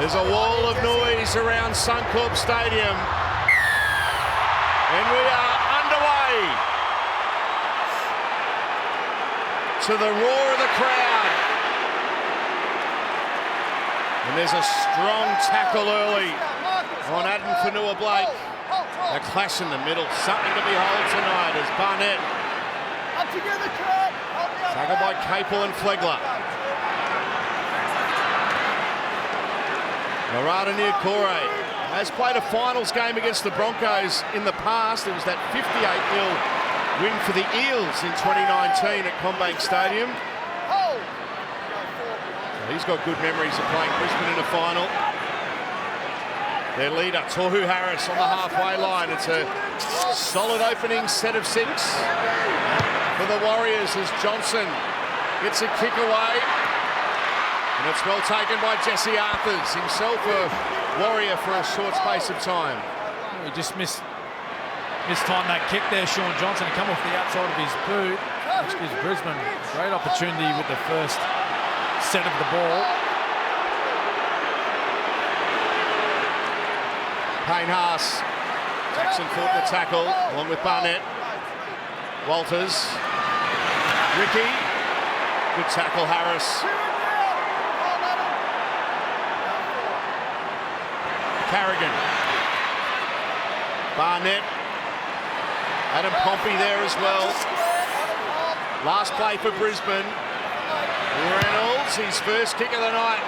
There's a wall of noise around Suncorp Stadium. And we are underway to the roar of the crowd. And there's a strong tackle early on Adam Fanua-Blake. A clash in the middle, something to behold tonight as Barnett. Tackled by Capel and Flegler. Marata Niukore has played a finals game against the Broncos in the past. It was that 58-0 win for the Eels in 2019 at CommBank Stadium. So he's got good memories of playing Brisbane in a final. Their leader, Tohu Harris, on the halfway line. It's a solid opening set of 6 for the Warriors as Johnson gets a kick away. And it's well taken by Jesse Arthurs, himself a Warrior for a short space of time. He just mistimed that kick there, Sean Johnson, to come off the outside of his boot, which gives Brisbane a great opportunity with the first set of the ball. Payne Haas, Jackson fought the tackle along with Barnett. Walters, Ricky, good tackle Harris. Carrigan, Barnett, Adam Pompey there as well. Last play for Brisbane. Reynolds, his first kick of the night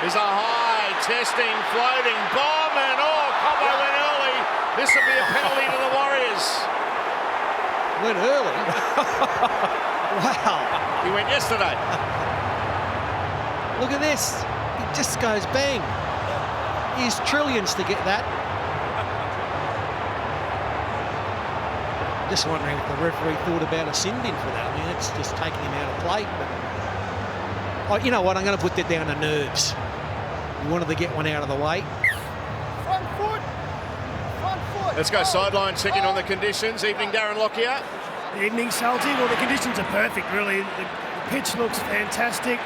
is a high, testing, floating bomb, and Cobbo went early. This will be a penalty to the Warriors. Went early? Wow. He went yesterday. Look at this. It just goes bang. He's trillions to get that. Just wondering if the referee thought about a sin bin for that. I mean, it's just taking him out of play. But you know what? I'm going to put that down to nerves. He wanted to get one out of the way. Front foot. Let's go sideline checking on the conditions. Evening, Darren Lockyer. Evening, Salty. Well, the conditions are perfect, really. The pitch looks fantastic.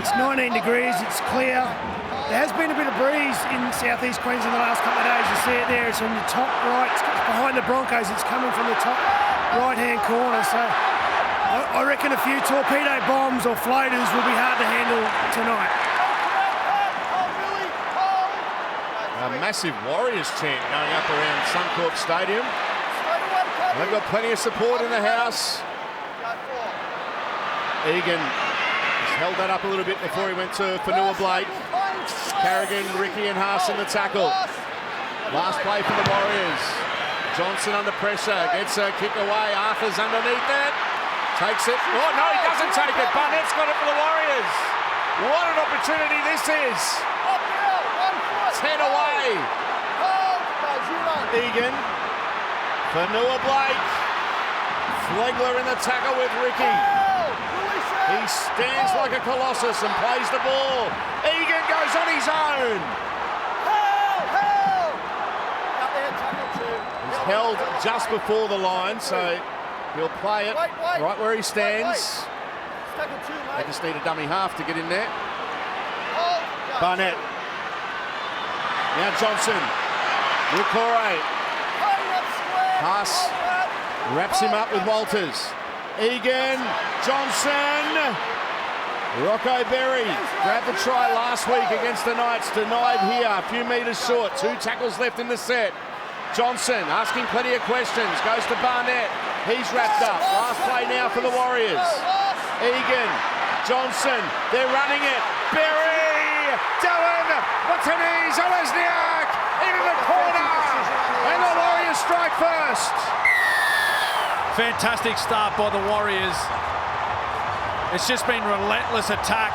It's 19 degrees. It's clear. There has been a bit of breeze in southeast Queensland the last couple of days. You see it there. It's on the top right. It's behind the Broncos. It's coming from the top right-hand corner. So I reckon a few torpedo bombs or floaters will be hard to handle tonight. A massive Warriors chant going up around Suncorp Stadium. They've got plenty of support in the house. Egan has held that up a little bit before he went to Fanua-Blake. Carrigan, Ricky and Haas in the tackle. Last play for the Warriors. Johnson under pressure, gets a kick away. Arthur's underneath that. Takes it. Oh, no, he doesn't take it. Barnett's got it for the Warriors. What an opportunity this is. 10 away. Egan. Fanua-Blake. Flegler in the tackle with Ricky. He stands like a colossus and plays the ball. Egan goes on his own. He's held just before the line, so he'll play it right where he stands. They just need a dummy half to get in there. Barnett. Now Johnson. Niukore. Haas wraps him up with Walters. Egan, Johnson, Rocco Berry grabbed the try last week against the Knights, denied here, a few metres short, 2 tackles left in the set. Johnson asking plenty of questions, goes to Barnett, he's wrapped up, last play now for the Warriors. Egan, Johnson, they're running it, Berry, Dallin, Watani's, Olesniak, into the corner, and the Warriors strike first. Fantastic start by the Warriors. It's just been relentless attack.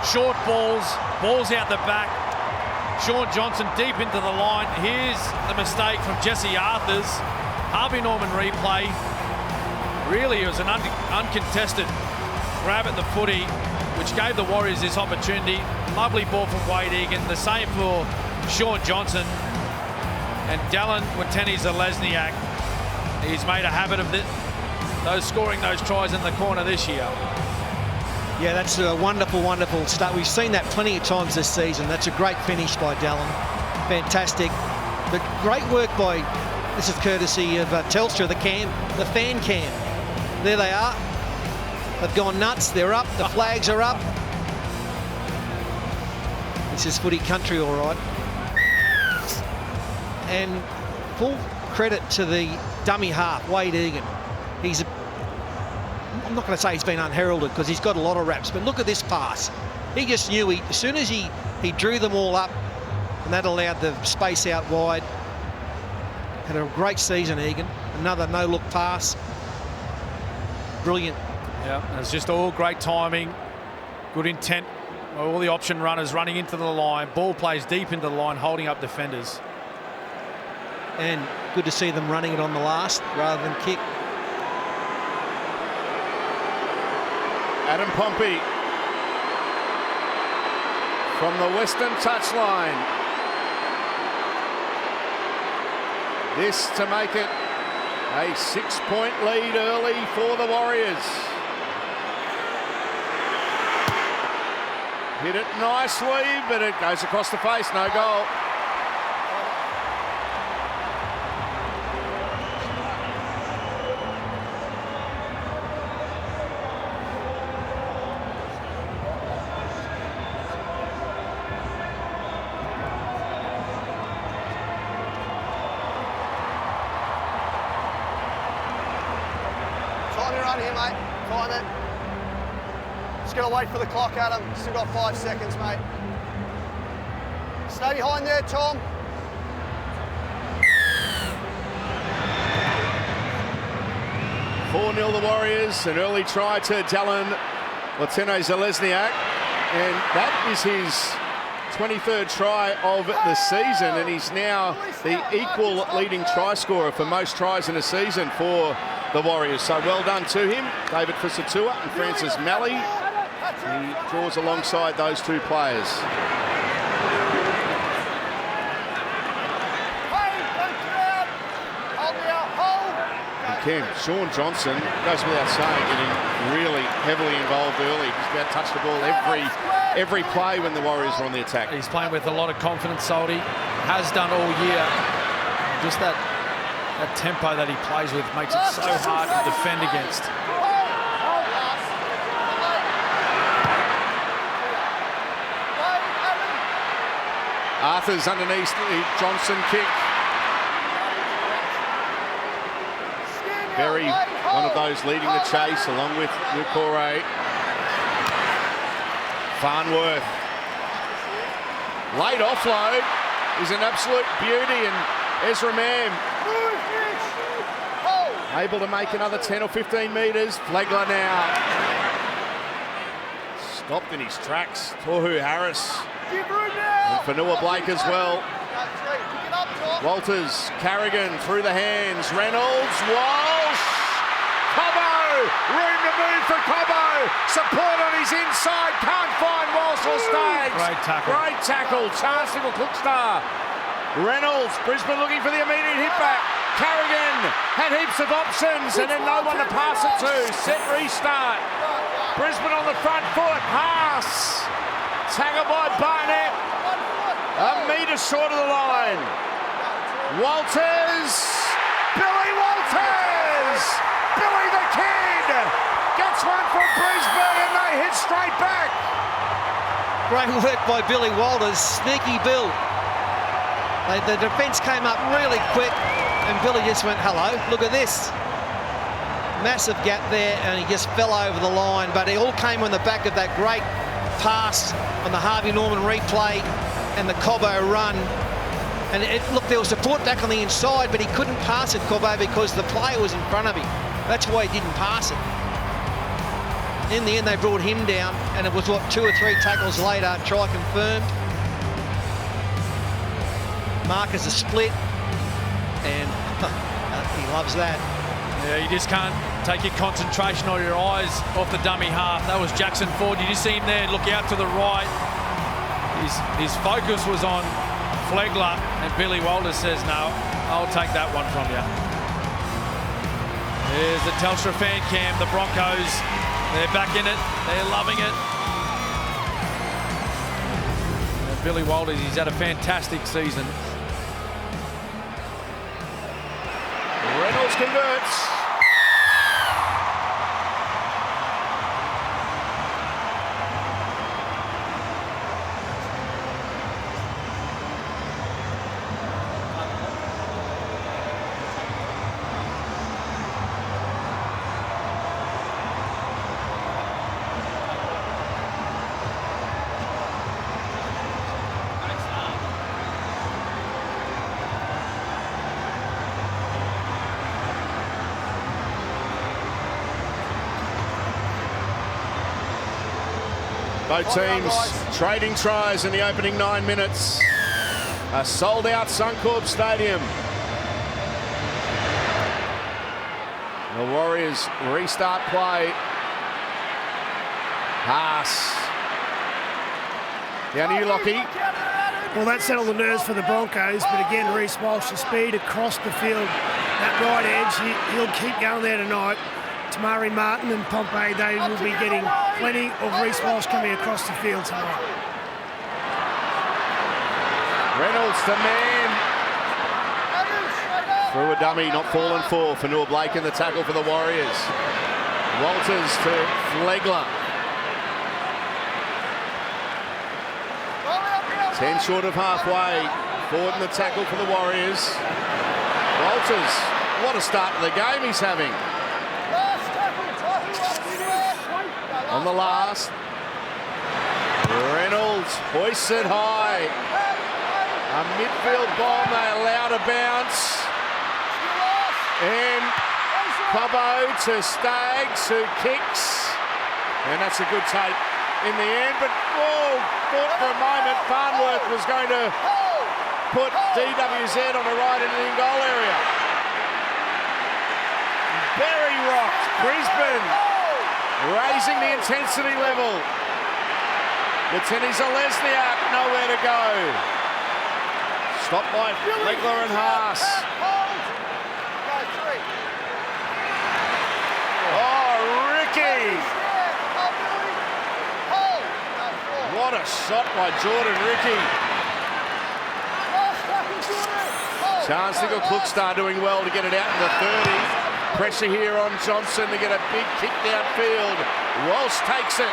Short balls, balls out the back. Sean Johnson deep into the line. Here's the mistake from Jesse Arthurs. Harvey Norman replay. Really, it was an uncontested grab at the footy, which gave the Warriors this opportunity. Lovely ball from Wade Egan. The same for Sean Johnson. And Dallin Watene-Zelezniak. He's made a habit of scoring those tries in the corner this year. Yeah, that's a wonderful, wonderful start. We've seen that plenty of times this season. That's a great finish by Dallin. Fantastic. But great work by, this is courtesy of Telstra, the fan cam. There they are. They've gone nuts. They're up. The flags are up. This is footy country, all right. And full credit to the dummy half, Wade Egan. I'm not going to say he's been unheralded because he's got a lot of raps, but look at this pass. He just knew as soon as he drew them all up, and that allowed the space out wide. Had a great season, Egan. Another no-look pass. Brilliant. Yeah, it's just all great timing, good intent. All the option runners running into the line. Ball plays deep into the line, holding up defenders. And good to see them running it on the last rather than kick. Adam Pompey from the western touchline. This to make it a 6-point lead early for the Warriors. Hit it nicely, but it goes across the face, no goal. Time your run here, mate. Time it. Just gotta wait for the clock, Adam. Still got 5 seconds, mate. Stay behind there, Tom. Four 4-0 the Warriors. An early try to Dallin Latino-Zalesniak, and that is his 23rd try of the season, and he's now the equal leading try scorer for most tries in a season for the Warriors. So well done to him. David Fisatua and Francis Malley. He draws alongside those two players. And Cam, Sean Johnson, goes without saying, getting really heavily involved early. He's about to touch the ball every play when the Warriors are on the attack. He's playing with a lot of confidence, Salty. Has done all year. Just that tempo that he plays with makes it so hard to defend against. Arthur's underneath the Johnson kick. Berry, one of those leading the chase, along with Nukore. Farnworth. Late offload is an absolute beauty, and Ezra Mam able to make another 10 or 15 metres. Flegler now. Stopped in his tracks. Tohu Harris. And Fanua Blake as well. Walters, Carrigan through the hands. Reynolds, Walsh. Cobbo, room to move for Cobbo. Support on his inside. Can't find Walsh or Staggs. Great tackle. Great tackle. Chance for Cookstar. Reynolds, Brisbane looking for the immediate hit back. Carrigan had heaps of options and then no one to pass it to. Set restart. Brisbane on the front foot. Haas. Tackled by Barnett. A metre short of the line. Walters. Billy Walters. Billy the Kid. Gets one from Brisbane and they hit straight back. Great work by Billy Walters. Sneaky Bill. The defence came up really quick and Billy just went, hello, look at this. Massive gap there and he just fell over the line, but it all came on the back of that great pass on the Harvey Norman replay and the Cobbo run. And look, there was support back on the inside, but he couldn't pass it, Cobbo, because the player was in front of him. That's why he didn't pass it. In the end, they brought him down, and it was, 2 or 3 tackles later, try confirmed. Marcus a split, and he loves that. Yeah, you just can't take your concentration or your eyes off the dummy half. That was Jackson Ford. You just see him there, look out to the right. His focus was on Flegler, and Billy Walters says, no, I'll take that one from you. There's the Telstra fan cam. The Broncos They're back in it. They're loving it. And Billy Walters, he's had a fantastic season. Reynolds converts. Both teams trading tries in the opening 9 minutes. A sold-out Suncorp Stadium. The Warriors restart play. Pass. Down to you, Lockie. Well, that settled the nerves for the Broncos, but again, Reece Walsh's speed across the field. That right edge, he'll keep going there tonight. Tamari Martin and Pompey, they will be getting plenty of Reece Walsh coming across the field tonight. Reynolds to man. Through a dummy, not fallen for Noah Blake in the tackle for the Warriors. Walters to Flegler. 10 short of halfway. Forward in the tackle for the Warriors. Walters, what a start to the game he's having. On the last, Reynolds hoists it high. A midfield bomb, they allow to bounce. And Cobbo to Staggs, who kicks. And that's a good take in the end. But, whoa, thought for a moment Farnworth was going to put DWZ on the right in the goal area. Very rocked, Brisbane. Raising the intensity level. Latini Zalesniak, nowhere to go. Stopped by Flegler and Haas. Oh, Ricky! What a shot by Jordan Ricky. Chance to go Klookstar doing well to get it out in the 30. Pressure here on Johnson to get a big kick downfield. Walsh takes it.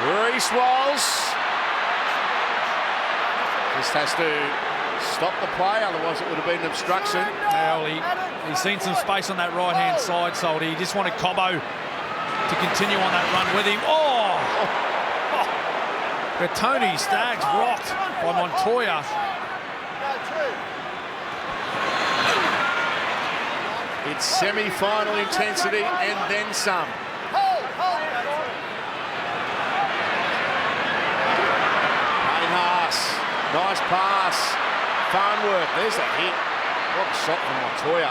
Reece Walsh just has to stop the play, otherwise it would have been an obstruction. Well, he's seen some space on that right-hand side, Soldy. He just wanted Cobbo to continue on that run with him. Oh! But Tony Staggs rocked by Montoya. It's semi-final intensity and then some. Payne Haas, nice pass. Farnworth, there's a hit. What a shot from Montoya.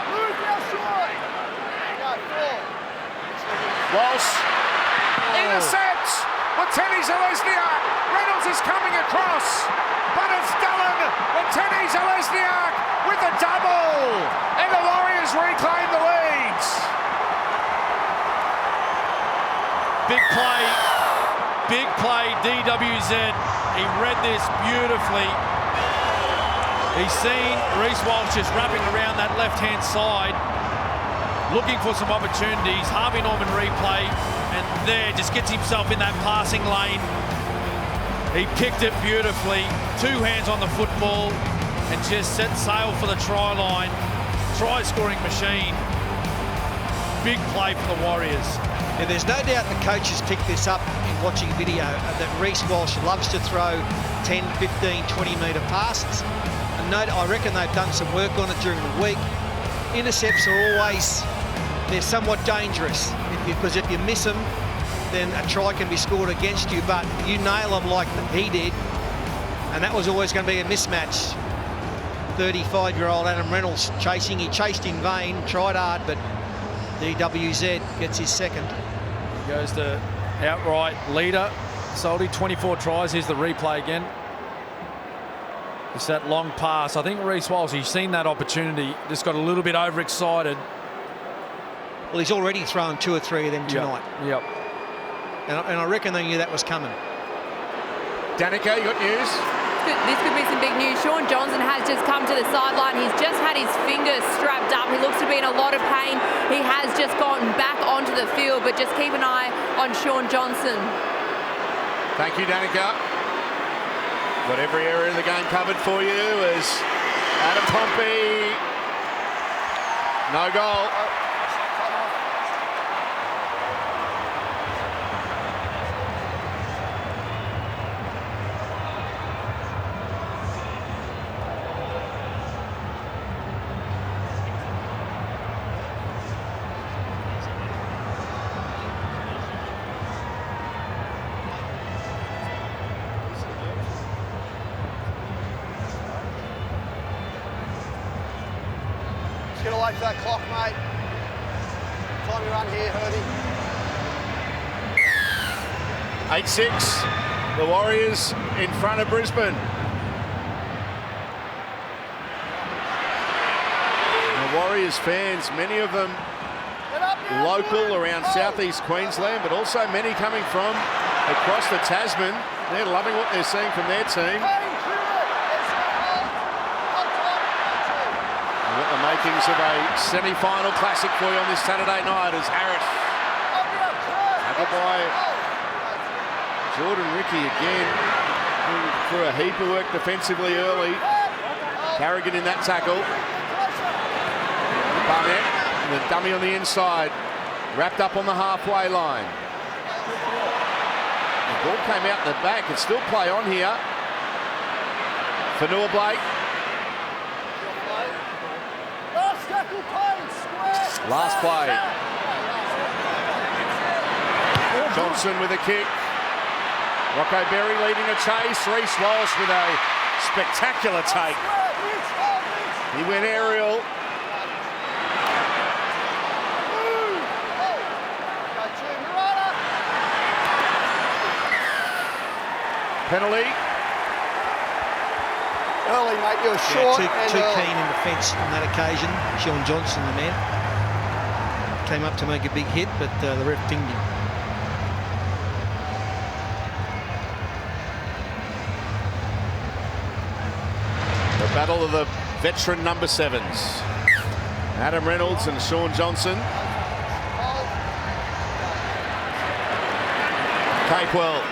Walsh, intercepts. Latini Zalesniak. Reynolds is coming across, but it's Dallin. Latini Zalesniak with a double, and the Warriors reclaim the leads. Big play, DWZ. He read this beautifully. He's seen Reece Walsh just wrapping around that left-hand side, looking for some opportunities. Harvey Norman replay, and there just gets himself in that passing lane. He picked it beautifully, 2 hands on the football, and just set sail for the try line. Try-scoring machine. Big play for the Warriors. Yeah, there's no doubt the coaches picked this up in watching video that Reece Walsh loves to throw 10, 15, 20-metre passes. And I reckon they've done some work on it during the week. Intercepts are always, they're somewhat dangerous because if you miss them, then a try can be scored against you, but you nail them like he did, and that was always going to be a mismatch. 35-year-old Adam Reynolds chasing, he chased in vain, tried hard, but DWZ gets his second. He goes to outright leader. Soldy, 24 tries. Here's the replay again. It's that long pass. I think Reece Walsh, he's seen that opportunity, just got a little bit overexcited. Well, he's already thrown 2 or 3 of them tonight. Yep. And I reckon they knew that was coming. Danica, you got news? This could be some big news. Sean Johnson has just come to the sideline. He's just had his fingers strapped up. He looks to be in a lot of pain. He has just gotten back onto the field, but just keep an eye on Sean Johnson. Thank you, Danica. Got every area of the game covered for you as Adam Pompey. No goal. Get away from that clock, mate. Time to run here, Herbie. 8-6. The Warriors in front of Brisbane. The Warriors fans, many of them local around southeast Queensland, but also many coming from across the Tasman. They're loving what they're seeing from their team. The makings of a semi-final classic for you on this Saturday night as Harris. Tackled by Jordan Ricky again. Through a heap of work defensively early. Carrigan in that tackle. Barnett, and the dummy on the inside. Wrapped up on the halfway line. The ball came out in the back. It's still play on here. Fanua Blake. Last play. Johnson with a kick. Rocco Berry leading a chase. Reece Walsh with a spectacular take. He went aerial. Penalty. Early, mate, you're short. Too keen in defence on that occasion. Sean Johnson, the man, came up to make a big hit, but the ref dinged him. The battle of the veteran number 7s. Adam Reynolds and Sean Johnson. Capewell.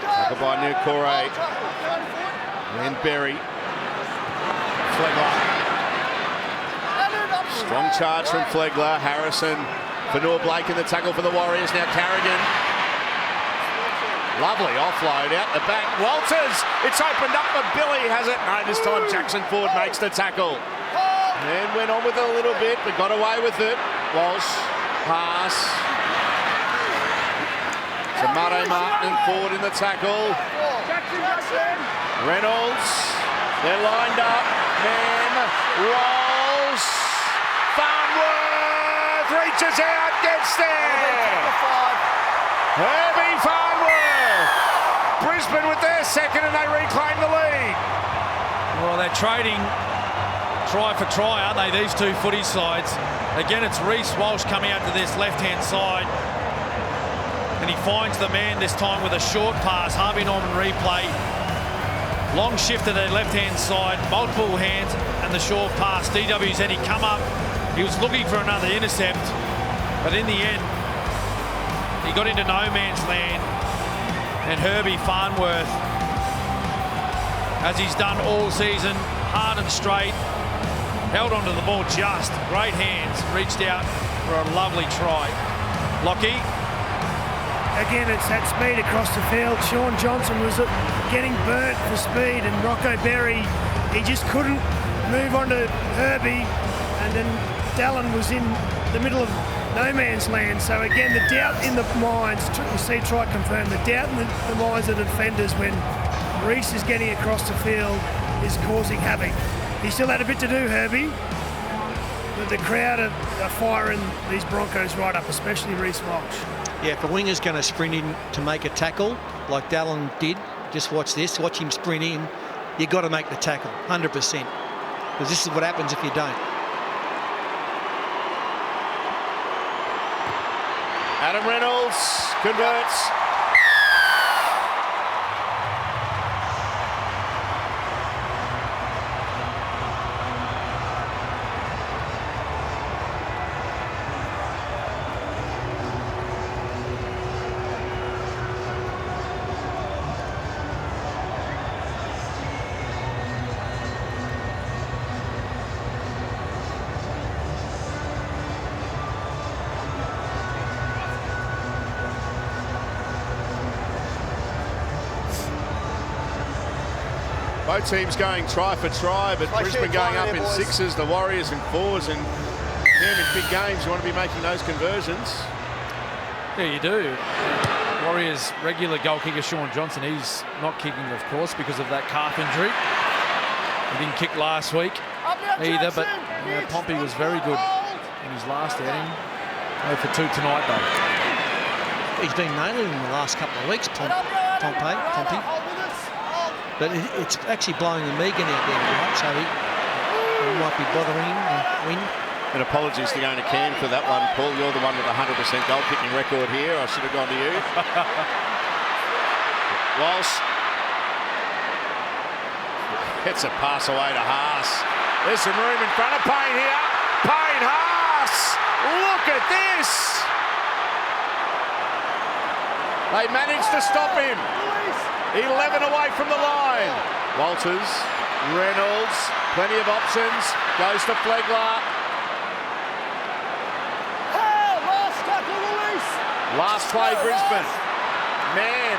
Tackled by Nukore. And Berry. Flegler. Strong charge from Flegler. Harrison. Fanua Blake in the tackle for the Warriors. Now Carrigan. Lovely offload out the back. Walters. It's opened up for Billy. Has it? No, this time Jackson Ford makes the tackle. And went on with it a little bit, but got away with it. Walsh. Pass. Tomato Martin and Ford in the tackle. Reynolds. They're lined up. Man rolls. Farnworth reaches out, gets there. Herbie Farnworth. Brisbane with their second and they reclaim the lead. Well, they're trading try for try, aren't they, these two footy sides? Again, it's Reece Walsh coming out to this left-hand side. And he finds the man this time with a short pass. Harvey Norman replay. Long shift to the left-hand side, multiple hands, and the short pass. DW's Eddie come up. He was looking for another intercept, but in the end, he got into no man's land. And Herbie Farnworth, as he's done all season, hard and straight, held onto the ball just. Great hands, reached out for a lovely try. Lockie. Again, it's that speed across the field. Sean Johnson was getting burnt for speed, and Rocco Berry, he just couldn't move on to Herbie, and then Dallin was in the middle of no man's land. So again, the doubt in the minds, you see, try to confirm, the doubt in the minds of the defenders when Reece is getting across the field is causing havoc. He still had a bit to do, Herbie, but the crowd are firing these Broncos right up, especially Reece Walsh. Yeah, if a winger's going to sprint in to make a tackle, like Dallin did, just watch this, watch him sprint in, you've got to make the tackle, 100%. Because this is what happens if you don't. Adam Reynolds converts. Both teams going try for try, but Brisbane going up in sixes, the Warriors in fours, and in big games you want to be making those conversions. Yeah, you do. Warriors regular goal kicker Shaun Johnson, he's not kicking, of course, because of that calf injury. He didn't kick last week either, but Pompey was very good in his last outing. 0 for 2 tonight, though. He's been nailing in the last couple of weeks, Pompey. But it's actually blowing the Megan out there tonight, so he might be bothering him and win. And apologies to going to Cam for that one, Paul. You're the one with a 100% goal kicking record here. I should have gone to you. Walsh gets a pass away to Haas. There's some room in front of Payne here. Payne Haas! Look at this! They managed to stop him. 11 away from the line. Walters, Reynolds, plenty of options. Goes to Flegler. Last play, Brisbane. Mann.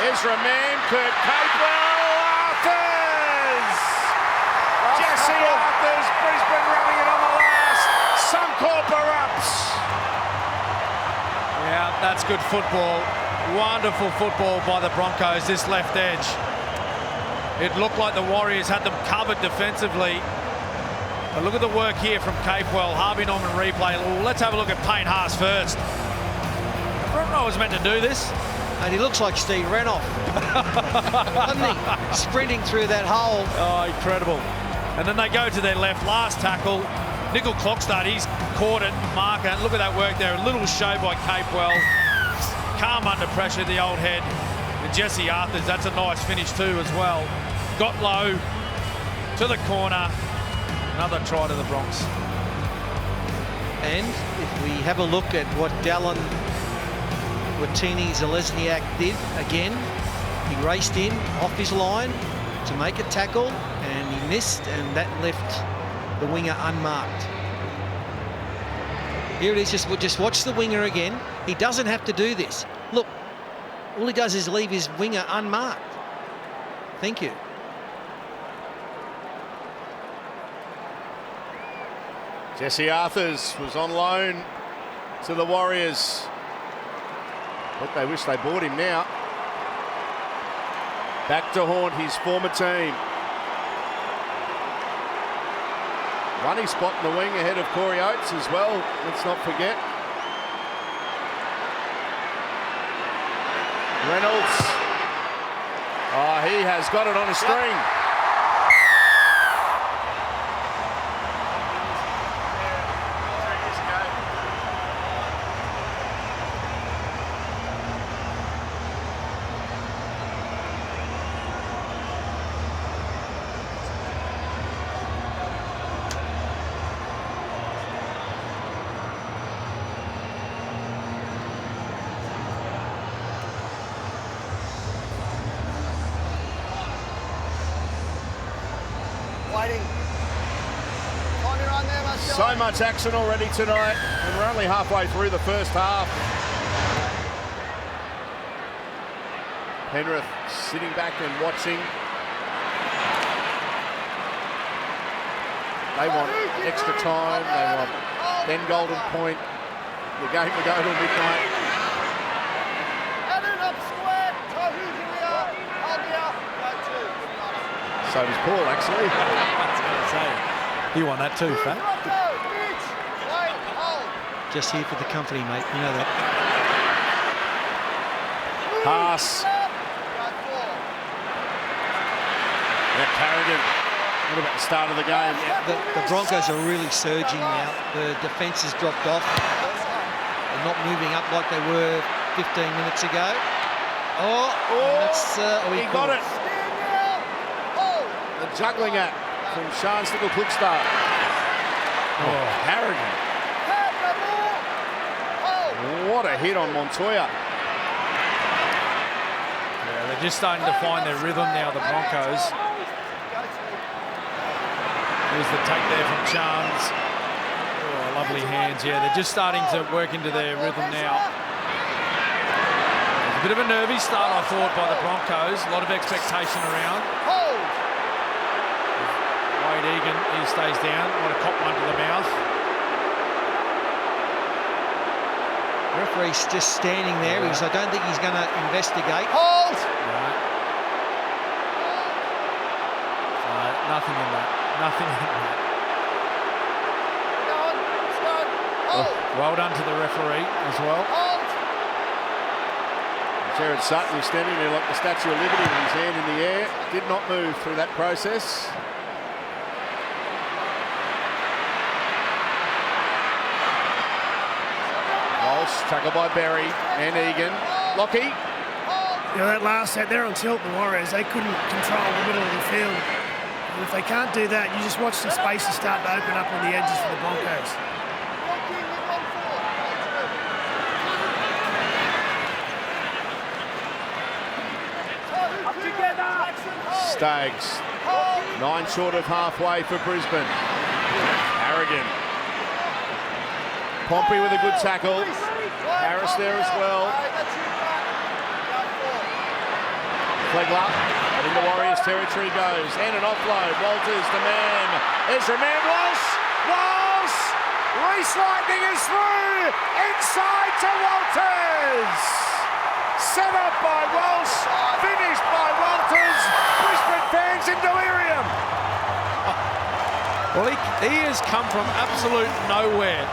Ezra Mann, Kurt Capewell, Arthurs! Jesse Arthurs, Brisbane running it on the last. Suncorp erupts. Yeah, that's good football. Wonderful football by the Broncos, this left edge. It looked like the Warriors had them covered defensively. But look at the work here from Capewell. Harvey Norman replay. Well, let's have a look at Payne Haas first. I don't know I was meant to do this. And he looks like Steve Renoff, doesn't he? Sprinting through that hole. Oh, incredible. And then they go to their left, last tackle. Nickel Clockstart, he's caught it, marker. Look at that work there. A little show by Capewell. Calm under pressure, the old head. And Jesse Arthurs, that's a nice finish too as well. Got low to the corner. Another try to the Bronx. And if we have a look at what Dallin Watini-Zalesniak did again, he raced in off his line to make a tackle and he missed, and that left the winger unmarked. Here it is, just watch the winger again. He doesn't have to do this. Look, all he does is leave his winger unmarked. Thank you. Jesse Arthurs was on loan to the Warriors, but they wish they bought him now. Back to haunt his former team. Won his spot in the wing ahead of Corey Oates as well, let's not forget. Reynolds. Oh, he has got it on a string. So much action already tonight, and we're only halfway through the first half. Penrith sitting back and watching. They want extra time, they want Ben Golden Point. The game will go till midnight. So does Paul, actually. I was going to say, you want that too, Fat? Just here for the company, mate. You know that. Pass. Yeah, Carrigan What about the start of the game? The Broncos are really surging now. The defence has dropped off. They're not moving up like they were 15 minutes ago. He got it. The juggling act from Sean's little quick start. Harrigan. What a hit on Montoya. Yeah, they're just starting to find their rhythm now, the Broncos. There's the take there from Chance. Oh, lovely hands. Yeah, they're just starting to work into their rhythm now. A bit of a nervy start, I thought, by the Broncos. A lot of expectation around. Wade Egan, he stays down. Might have copped one to the mouth. Referee's just standing there because I don't think he's going to investigate. Hold! No, nothing in that. Nothing in that. Well done to the referee as well. Jared Sutton is standing there like the Statue of Liberty with his hand in the air. Did not move through that process. Walsh, tackled by Berry and Egan. Lockie. You know, that last set, they're on tilt, the Warriors. They couldn't control the middle of the field. And if they can't do that, you just watch the spaces start to open up on the edges for the Broncos. Staggs. 9 short of halfway for Brisbane. Harrigan. Pompey with a good tackle. Harris there as well. Flegler into Warriors territory goes. And an offload. Walters, the man. Ezra Mann. Walsh! Reece Lightning is through. Inside to Walters. Set up by Walsh. Finished by Walters. Brisbane fans in delirium. Well, he has come from absolute nowhere,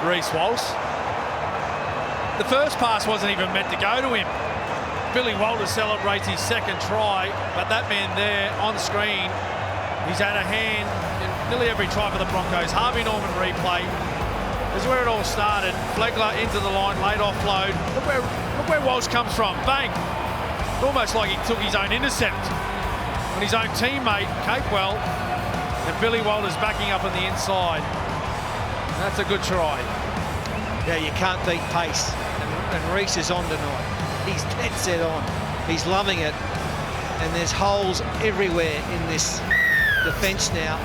Reece Walsh. The first pass wasn't even meant to go to him. Billy Walters celebrates his second try, but that man there on screen, he's had a hand in nearly every try for the Broncos. Harvey Norman replay. This is where it all started. Flegler into the line, late offload. Look where Walsh comes from. Bang! Almost like he took his own intercept on his own teammate, Capewell, and Billy Walters backing up on the inside. That's a good try. Yeah, you can't beat pace. And Reece is on tonight. He's dead set on. He's loving it. And there's holes everywhere in this defence now.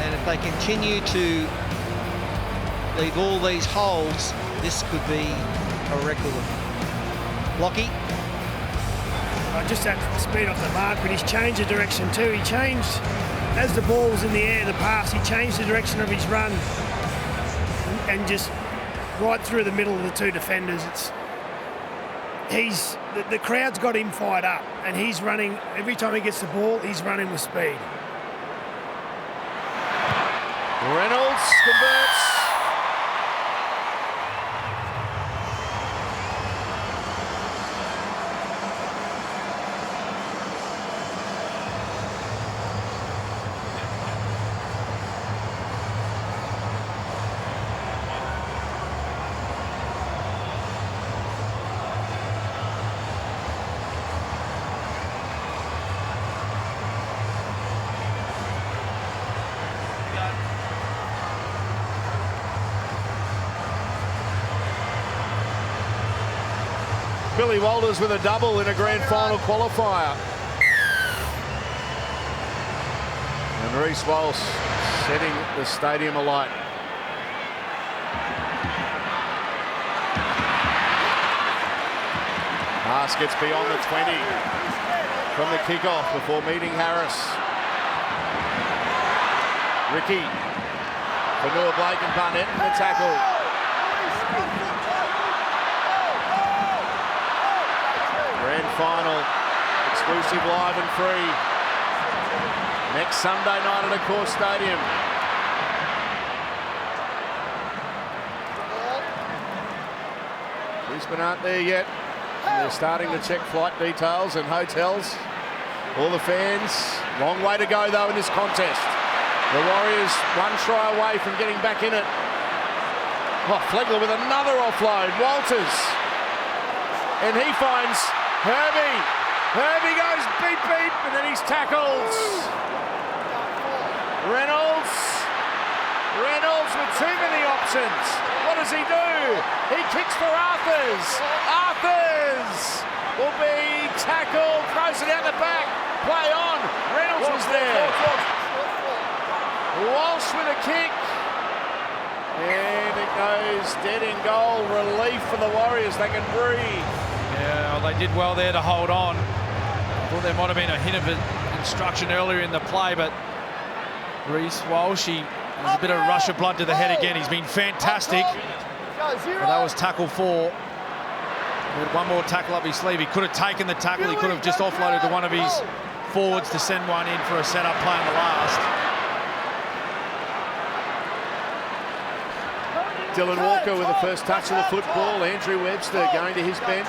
And if they continue to leave all these holes, this could be a record. Lockie. Just that speed off the mark, but he's changed the direction too. He changed, as the ball was in the air, the pass, he changed the direction of his run and just right through the middle of the two defenders. The crowd's got him fired up and he's running, every time he gets the ball, he's running with speed. Reynolds converts. Billy Walters with a double in a grand final qualifier. And Reece Walsh setting the stadium alight. Pass gets beyond the 20 from the kickoff before meeting Harris. Ricky for Noah Blake and Barnett in the tackle. Grand final, exclusive live and free. Next Sunday night at Accor Stadium. Brisbane aren't there yet. They're starting to check flight details and hotels. All the fans, long way to go though in this contest. The Warriors 1 try away from getting back in it. Oh, Flegler with another offload. Walters. And he finds Herbie. Herbie goes beep beep, and then he's tackled. Reynolds. Reynolds with too many options. What does he do? He kicks for Arthurs. Arthurs will be tackled, throws it out the back. Play on. Reynolds was there. Walsh with a kick. And it goes dead in goal. Relief for the Warriors. They can breathe. Yeah, well, they did well there to hold on. I thought there might have been a hint of instruction earlier in the play, but Reece Walsh, there's a bit of rush of blood to the head again. He's been fantastic. But that was tackle 4. With one more tackle up his sleeve. He could have taken the tackle. He could have just offloaded to one of his forwards to send one in for a set-up play in the last. Dylan Walker with the first touch of the football. Andrew Webster going to his bench.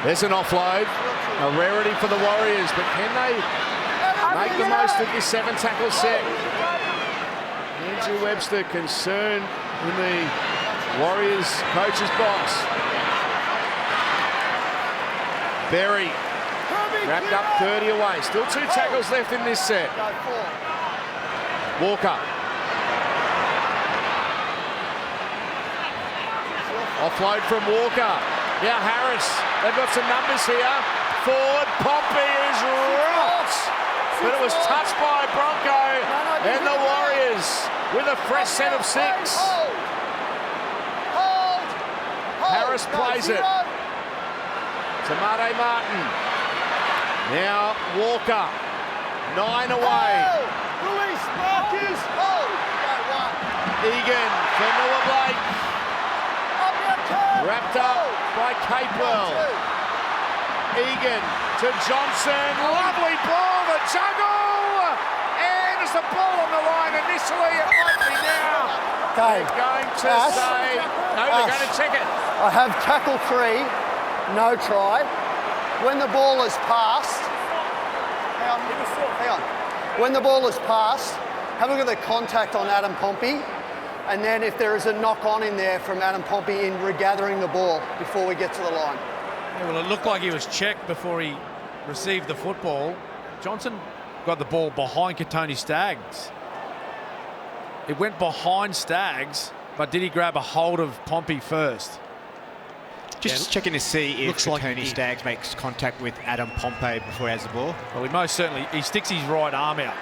There's an offload. A rarity for the Warriors, but can they make the most of this 7-tackle set? Andrew Webster concerned in the Warriors coach's box. Berry wrapped up 30 away. Still 2 tackles left in this set. Walker. Offload from Walker. Now Harris. They've got some numbers here. Forward. Pompey is rocked. But it was touched by Bronco. And the Warriors with a fresh set of 6. Harris plays it. Tamade Martin. Now Walker. 9 away. Luis Marcus. Egan for Noah Blake. Wrapped up by Capewell. Egan to Johnson. Lovely ball, the juggle. And it's the ball on the line initially. It might be now. Okay. They're going to say, no, they're going to check it. I have tackle 3, no try. When the ball is passed, hang on. When the ball is passed, have a look at the contact on Adam Pompey. And then if there is a knock-on in there from Adam Pompey in regathering the ball before we get to the line. Yeah, well, it looked like he was checked before he received the football. Johnson got the ball behind Katoni Staggs. It went behind Staggs, but did he grab a hold of Pompey first? Just checking to see if like Tony Staggs makes contact with Adam Pompey before he has the ball. Well, he most certainly, he sticks his right arm out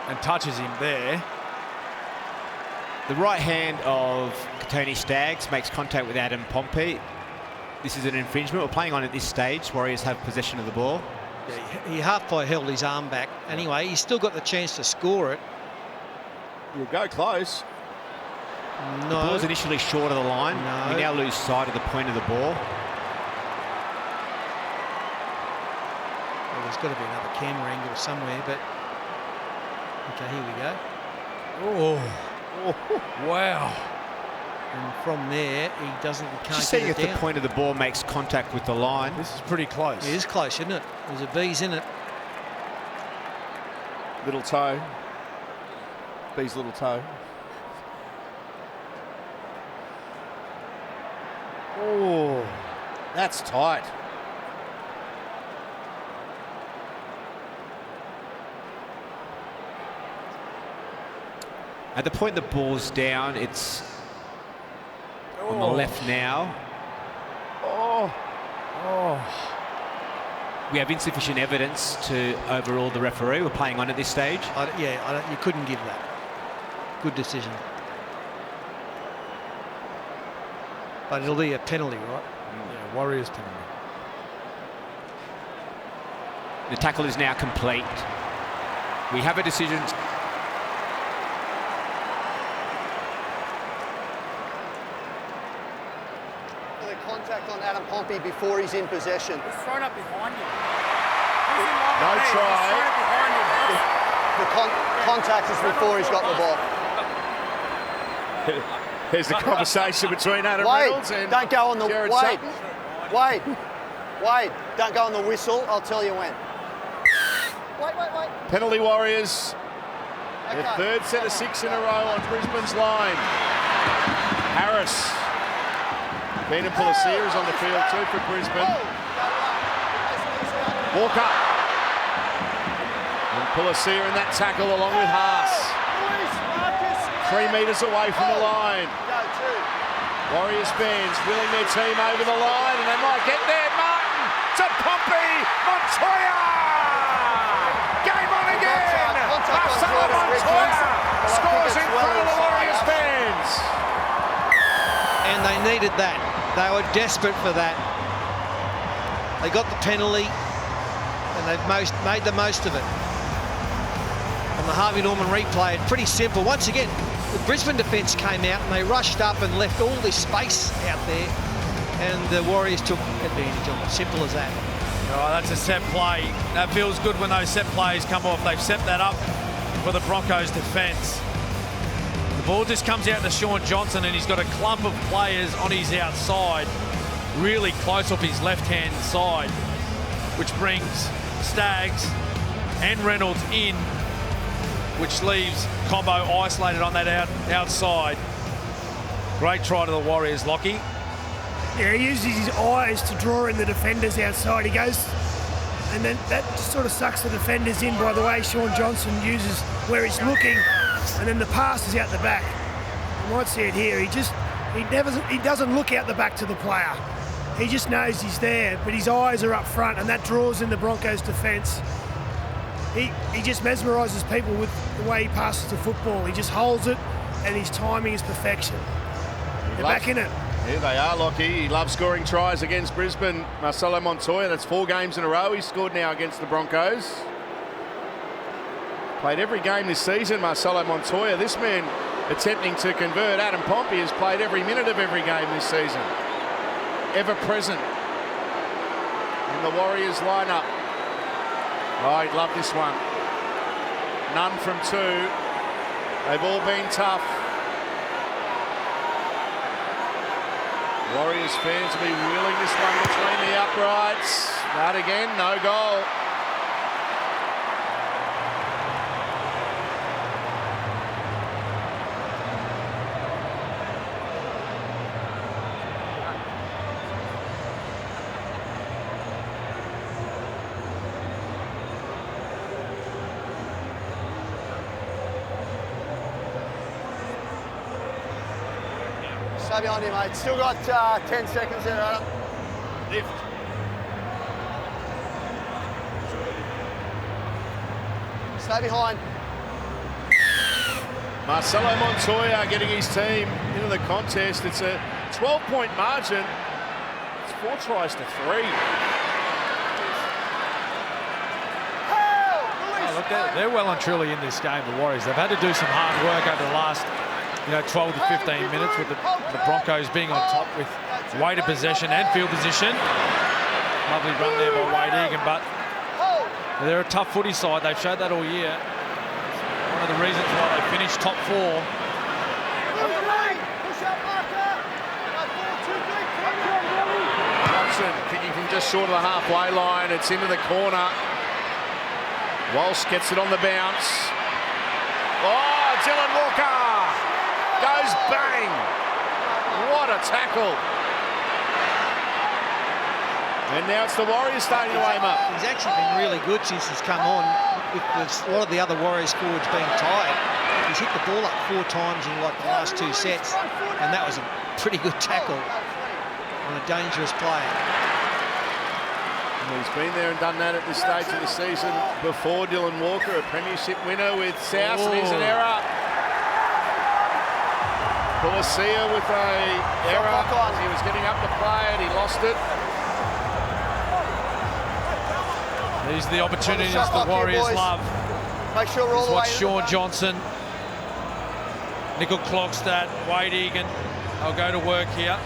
and touches him there. The right hand of Tony Staggs makes contact with Adam Pompey. This is an infringement. We're playing on at this stage. Warriors have possession of the ball. Yeah, he half-by held his arm back. Anyway, he's still got the chance to score it. You'll go close. The ball's initially short of the line. No. We now lose sight of the point of the ball. Well, there's got to be another camera angle somewhere, but... Okay, here we go. Oh, wow. And from there, he can't Just get seeing it if down. the point of the ball makes contact with the line. This is pretty close. It is close, isn't it? There's a B's in it. Little toe. B's little toe. Oh, that's tight. At the point the ball's down, it's on the left now. We have insufficient evidence to overrule the referee. We're playing on at this stage. You couldn't give that. Good decision. But it'll be a penalty, right? Yeah, Warriors penalty. The tackle is now complete. We have a decision. The contact on Adam Pompey before he's in possession. He's thrown up behind you. No try. The contact is before he's got the ball. There's the conversation between Adam Reynolds and don't go on the Jared Wade. Sutton. Wade, don't go on the whistle. I'll tell you when. Wait. Penalty Warriors. Okay. Their third set of 6 in a row on Brisbane's line. Harris. Keenan Pulisier is on the field too for Brisbane. Walker. And Pulisier in that tackle along with Haas. 3 metres away from the line. Warriors fans willing their team over the line, and they might get there. Martin to Pompey. Montoya. Game on again. Marcelo Montoya scores in front of the Warriors fans. And they needed that. They were desperate for that. They got the penalty, and they've made the most of it. On the Harvey Norman replay, pretty simple. Once again, the Brisbane defence came out and they rushed up and left all this space out there, and the Warriors took advantage of it. Simple as that. Oh, that's a set play. That feels good when those set plays come off. They've set that up for the Broncos defence. The ball just comes out to Shaun Johnson, and he's got a clump of players on his outside, really close off his left-hand side, which brings Staggs and Reynolds in, which leaves Combo isolated on that outside. Great try to the Warriors, Lockie. Yeah, he uses his eyes to draw in the defenders outside. He goes, and then that just sort of sucks the defenders in by the way Shaun Johnson uses where he's looking, and then the pass is out the back. You might see it here. He doesn't look out the back to the player. He just knows he's there, but his eyes are up front, and that draws in the Broncos defence. He just mesmerises people with the way he passes the football. He just holds it, and his timing is perfection. They're back in it. Here they are, Lockie. He loves scoring tries against Brisbane. Marcelo Montoya, that's 4 games in a row he's scored now against the Broncos. Played every game this season, Marcelo Montoya. This man attempting to convert. Adam Pompey has played every minute of every game this season. Ever present in the Warriors lineup. Oh, he'd love this one. None from 2. They've all been tough. Warriors fans will be wheeling this one between the uprights. But again, no goal. Stay behind you, mate. Still got 10 seconds there, Adam. Lift. Stay behind. Marcelo Montoya getting his team into the contest. It's a 12-point margin. It's 4 tries to 3. Oh, look, they're well and truly in this game, the Warriors. They've had to do some hard work over the last 12 to 15 minutes with the Broncos being on top with weighted possession and field position. Lovely run there by Wade Egan, but they're a tough footy side. They've showed that all year. One of the reasons why they finished top 4. Johnson kicking from just short of the halfway line. It's into the corner. Walsh gets it on the bounce. Oh, Dylan Walker goes bang. What a tackle. And now it's the Warriors starting to aim up. He's actually been really good since he's come on, with a lot of the other Warriors forwards being tired. He's hit the ball up 4 times in like the last 2 sets, and that was a pretty good tackle on a dangerous player. He's been there and done that at this stage of the season before. Dylan Walker, a premiership winner with South. There's an error. Pulisier with a error as he was getting up to play it. He lost it. These are the opportunities the Warriors love. Make sure we're all the way. Watch Shaun Johnson, Nickel Klogstad, Wade Egan. They'll go to work here.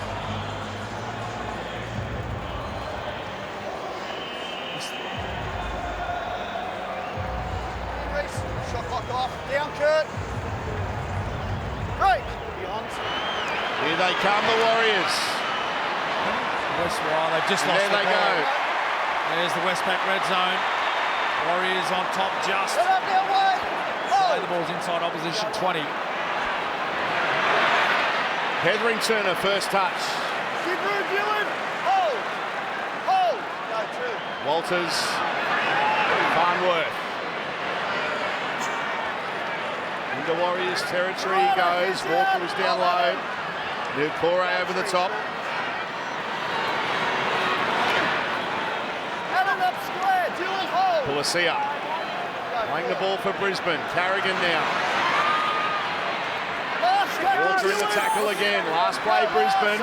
Shot clock off. Down, Kurt. Right. Beyond. Here they come, the Warriors. They've just And lost there the they ball. go. There's the Westpac red zone. Warriors on top just. Play the ball's inside opposition 20. Hetherington, first touch. Keep reviewing. Hold. Hold. Go through. Walters. Farnworth. Into Warriors territory he goes. Walker was down low. Nukore over the top. Adam up square. Dylan hold. Pulasia playing the ball for Brisbane. Carrigan now. Walter in the tackle again. Last play, Brisbane.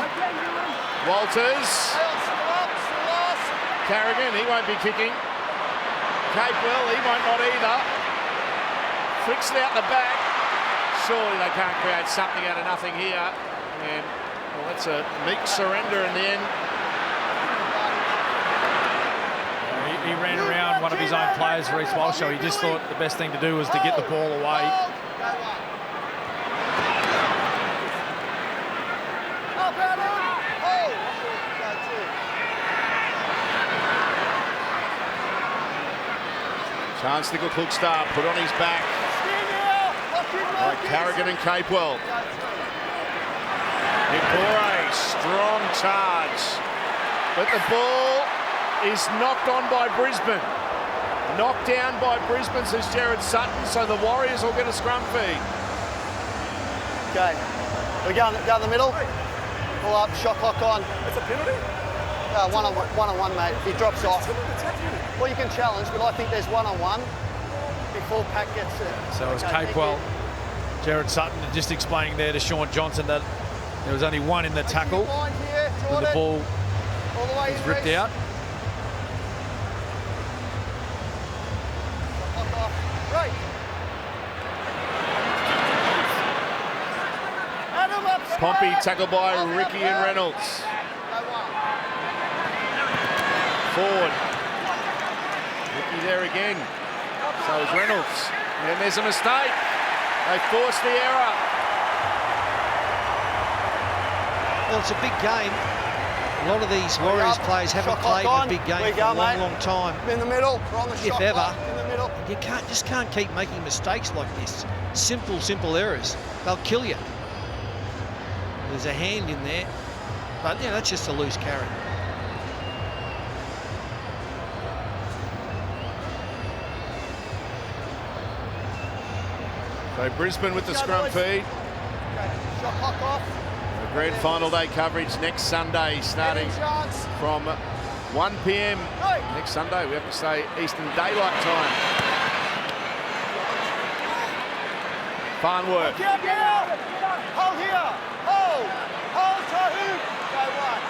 Walters. Carrigan, he won't be kicking. Capewell, he might not either. Flicks it out the back. Surely they can't create something out of nothing here. And, well, that's a meek surrender in the end. He ran around one of his own players, Reece Walsh, so he just thought the best thing to do was to get the ball away. Chance Nickel Cookstar put on his back by Carrigan and Capewell. Nukore, strong charge. But the ball is knocked on by Brisbane. Knocked down by Brisbane, says Jared Sutton, so the Warriors will get a scrum feed. Okay. We're going down the middle. Pull up, shot clock on. It's a penalty? One-on-one, mate. He drops off. Well, you can challenge, but I think there's one-on-one before Pat gets it. So as Capewell, Jared Sutton just explaining there to Sean Johnson that there was only one in the tackle when the ball was ripped out. Right. Pompey tackled by Ricky and Reynolds. Forward. Ricky there again. So is Reynolds. And there's a mistake. They forced the error. Well, it's a big game. A lot of these Warriors players haven't played a big game for a long time. In the middle. We're on the shot If clock. ever. In the middle. You just can't keep making mistakes like this. Simple errors. They'll kill you. There's a hand in there, but yeah, that's just a loose carry. So Brisbane with the scrum feed. Okay. Shot clock off. The grand final day coverage next Sunday, starting from 1 p.m. next Sunday. We have to say Eastern Daylight Time. Farnworth. Hold here. Hold. Hold to who? Go one.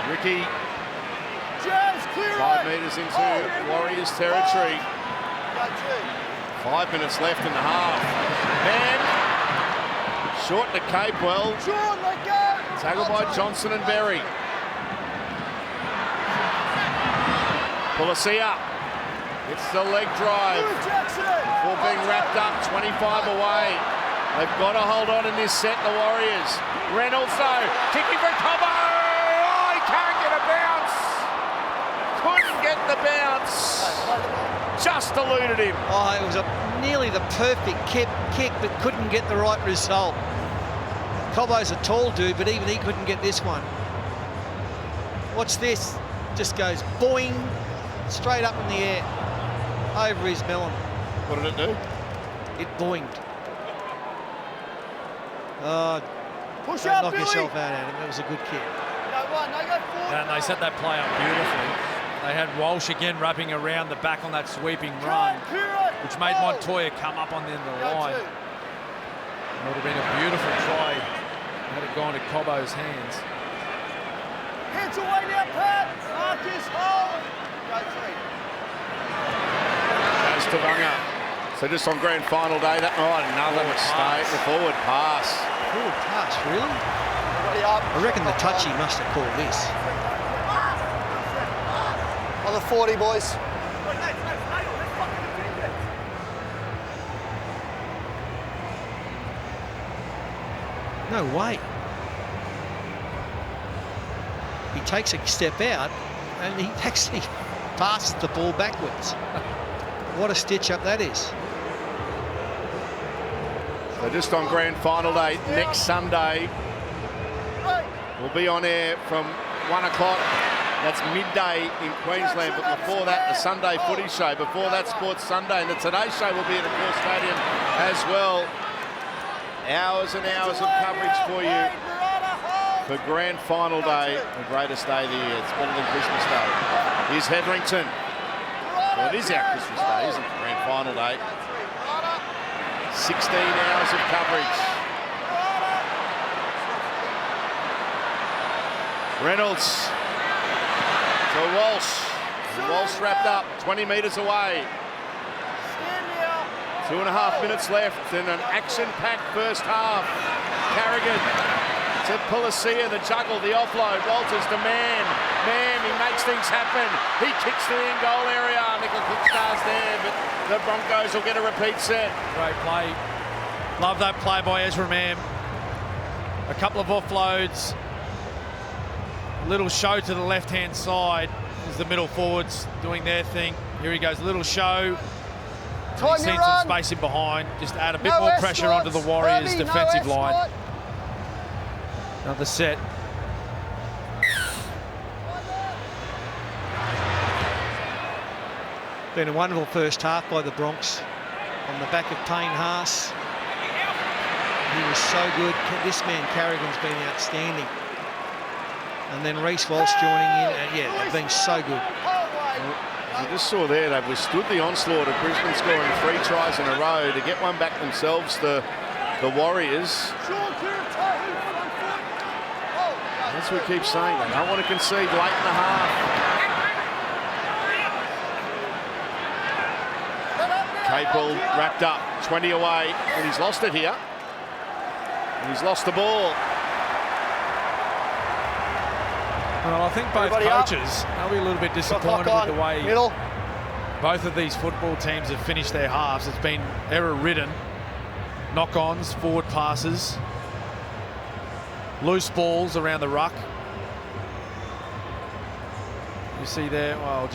Ricky, James, clear 5 metres into Warriors territory. Go two. 5 minutes left in the half. And short to Capewell. Sean, let go. Tackled by Johnson and Berry. Pulasia. It's the leg drive. Before being wrapped up, 25 away. They've got to hold on in this set, the Warriors. Reynolds, though, kicking for Cobbo. Oh, he can't get a bounce. Couldn't get the bounce. Just eluded him. Oh, it was nearly the perfect kick, but couldn't get the right result. Cobbo's a tall dude, but even he couldn't get this one. Watch this. Just goes boing, straight up in the air, over his melon. What did it do? It boinged. Oh, Push don't up, knock Billy. yourself out, Adam. It was a good kick. No one, no go forward. And they set that play up beautifully. They had Walsh again wrapping around the back on that sweeping run, which made Montoya come up on the end of the line. It would have been a beautiful try had it gone to Cobbo's hands. Hands away now, Pat. Marcus, hold. Go three. Goes to Vunga. So just on grand final day, another mistake. The forward pass. Forward pass, really? Everybody up. I reckon the touchy must have called this. On the 40, boys. No way. He takes a step out and he actually passes the ball backwards. What a stitch up that is. So just on grand final day, next Sunday, we'll be on air from 1 o'clock. That's midday in Queensland, but before that, the Sunday Footy Show. Before that, Sports Sunday, and the Today Show will be at the Core Stadium as well. Hours and hours of coverage for you for grand final day, the greatest day of the year. It's better than Christmas Day. Here's Hetherington. Well, it is our Christmas Day, isn't it? Grand final day. 16 hours of coverage. Reynolds to Walsh. Walsh wrapped up, 20 metres away. 2.5 minutes left in an action-packed first half. Carrigan to Pulasia, the juggle, the offload. Walters to Mann. Mann, he makes things happen. He kicks to the in-goal area. Nickel Cookstar's there, but the Broncos will get a repeat set. Great play. Love that play by Ezra Mann. A couple of offloads. Little show to the left-hand side as the middle forwards doing their thing. Here he goes, a little show. He's seen some space in behind. Just add a bit more pressure onto the Warriors' defensive line. Another set. Been a wonderful first half by the Bronx on the back of Payne Haas. He was so good. This man Carrigan's been outstanding. And then Reece Walsh joining in. Yeah, they've been so good. You just saw there, they've withstood the onslaught of Brisbane scoring 3 tries in a row to get one back themselves, the Warriors. That's what we keep saying, they don't want to concede late in the half. Capel wrapped up, 20 away, and he's lost it here. And he's lost the ball. Well, I think both coaches will be a little bit disappointed with the way both of these football teams have finished their halves. It's been error-ridden. Knock-ons, forward passes, loose balls around the ruck. You see there, well,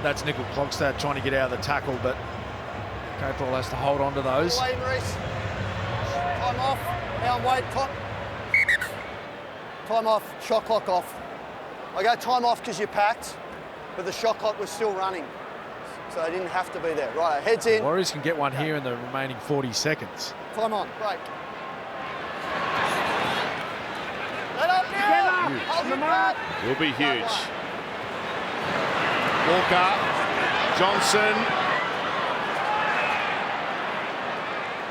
that's Nickel Clogstad trying to get out of the tackle, but Capel has to hold on to those. Time off. Now wait. Time off. Shot clock off. I go time off because you're packed, but the shot clock was still running, so they didn't have to be there. Right, heads in. The Warriors can get one here in the remaining 40 seconds. Time on, break. Let up now. Hold the mark. Will be huge. Walker, Johnson.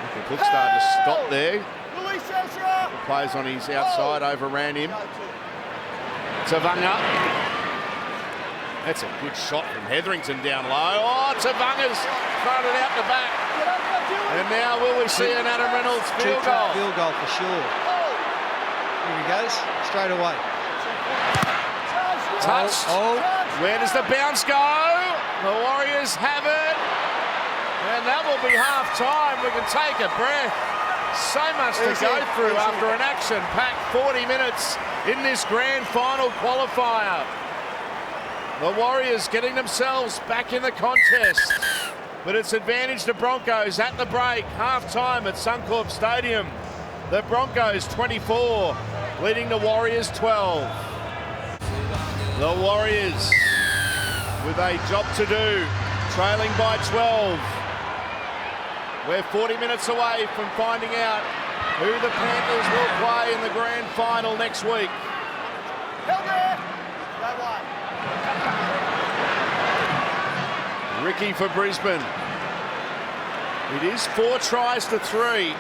Nickel Cookstar to stop there. The players on his outside overran him. Tavanga. That's a good shot from Hetherington down low. Oh, Tavanga's thrown it out the back. And now will we see an Adam Reynolds field goal? Field goal for sure. Here he goes, straight away. Touched. Where does the bounce go? The Warriors have it. And that will be half-time. We can take a breath. So much to go through after an action-packed 40 minutes in this grand final qualifier. The Warriors getting themselves back in the contest, but it's advantage to Broncos at the break. Half-time at Suncorp Stadium. The Broncos 24, leading the Warriors 12. The Warriors with a job to do, trailing by 12. We're 40 minutes away from finding out who the Panthers will play in the grand final next week. Ricky for Brisbane. It is 4 tries to 3.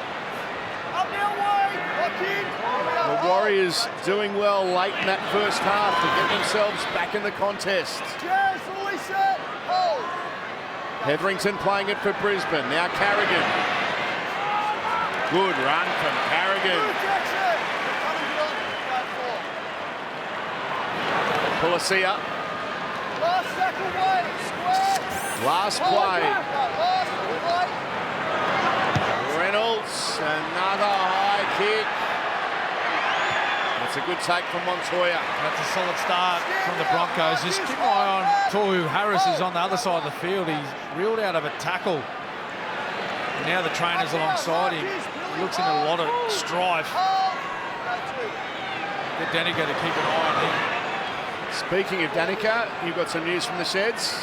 The Warriors doing well late in that first half to get themselves back in the contest. Hetherington playing it for Brisbane. Now Carrigan. Good run from Carrigan. Pulasia. Last play. Reynolds, another high kick. That's a good take from Montoya. That's a solid start from the Broncos. Just keep an eye on Tohu Harris, who's on the other side of the field. He's reeled out of a tackle. And now the trainer's alongside him. He looks in a lot of strife. Get Danica to keep an eye on him. Speaking of Danica, you've got some news from the sheds.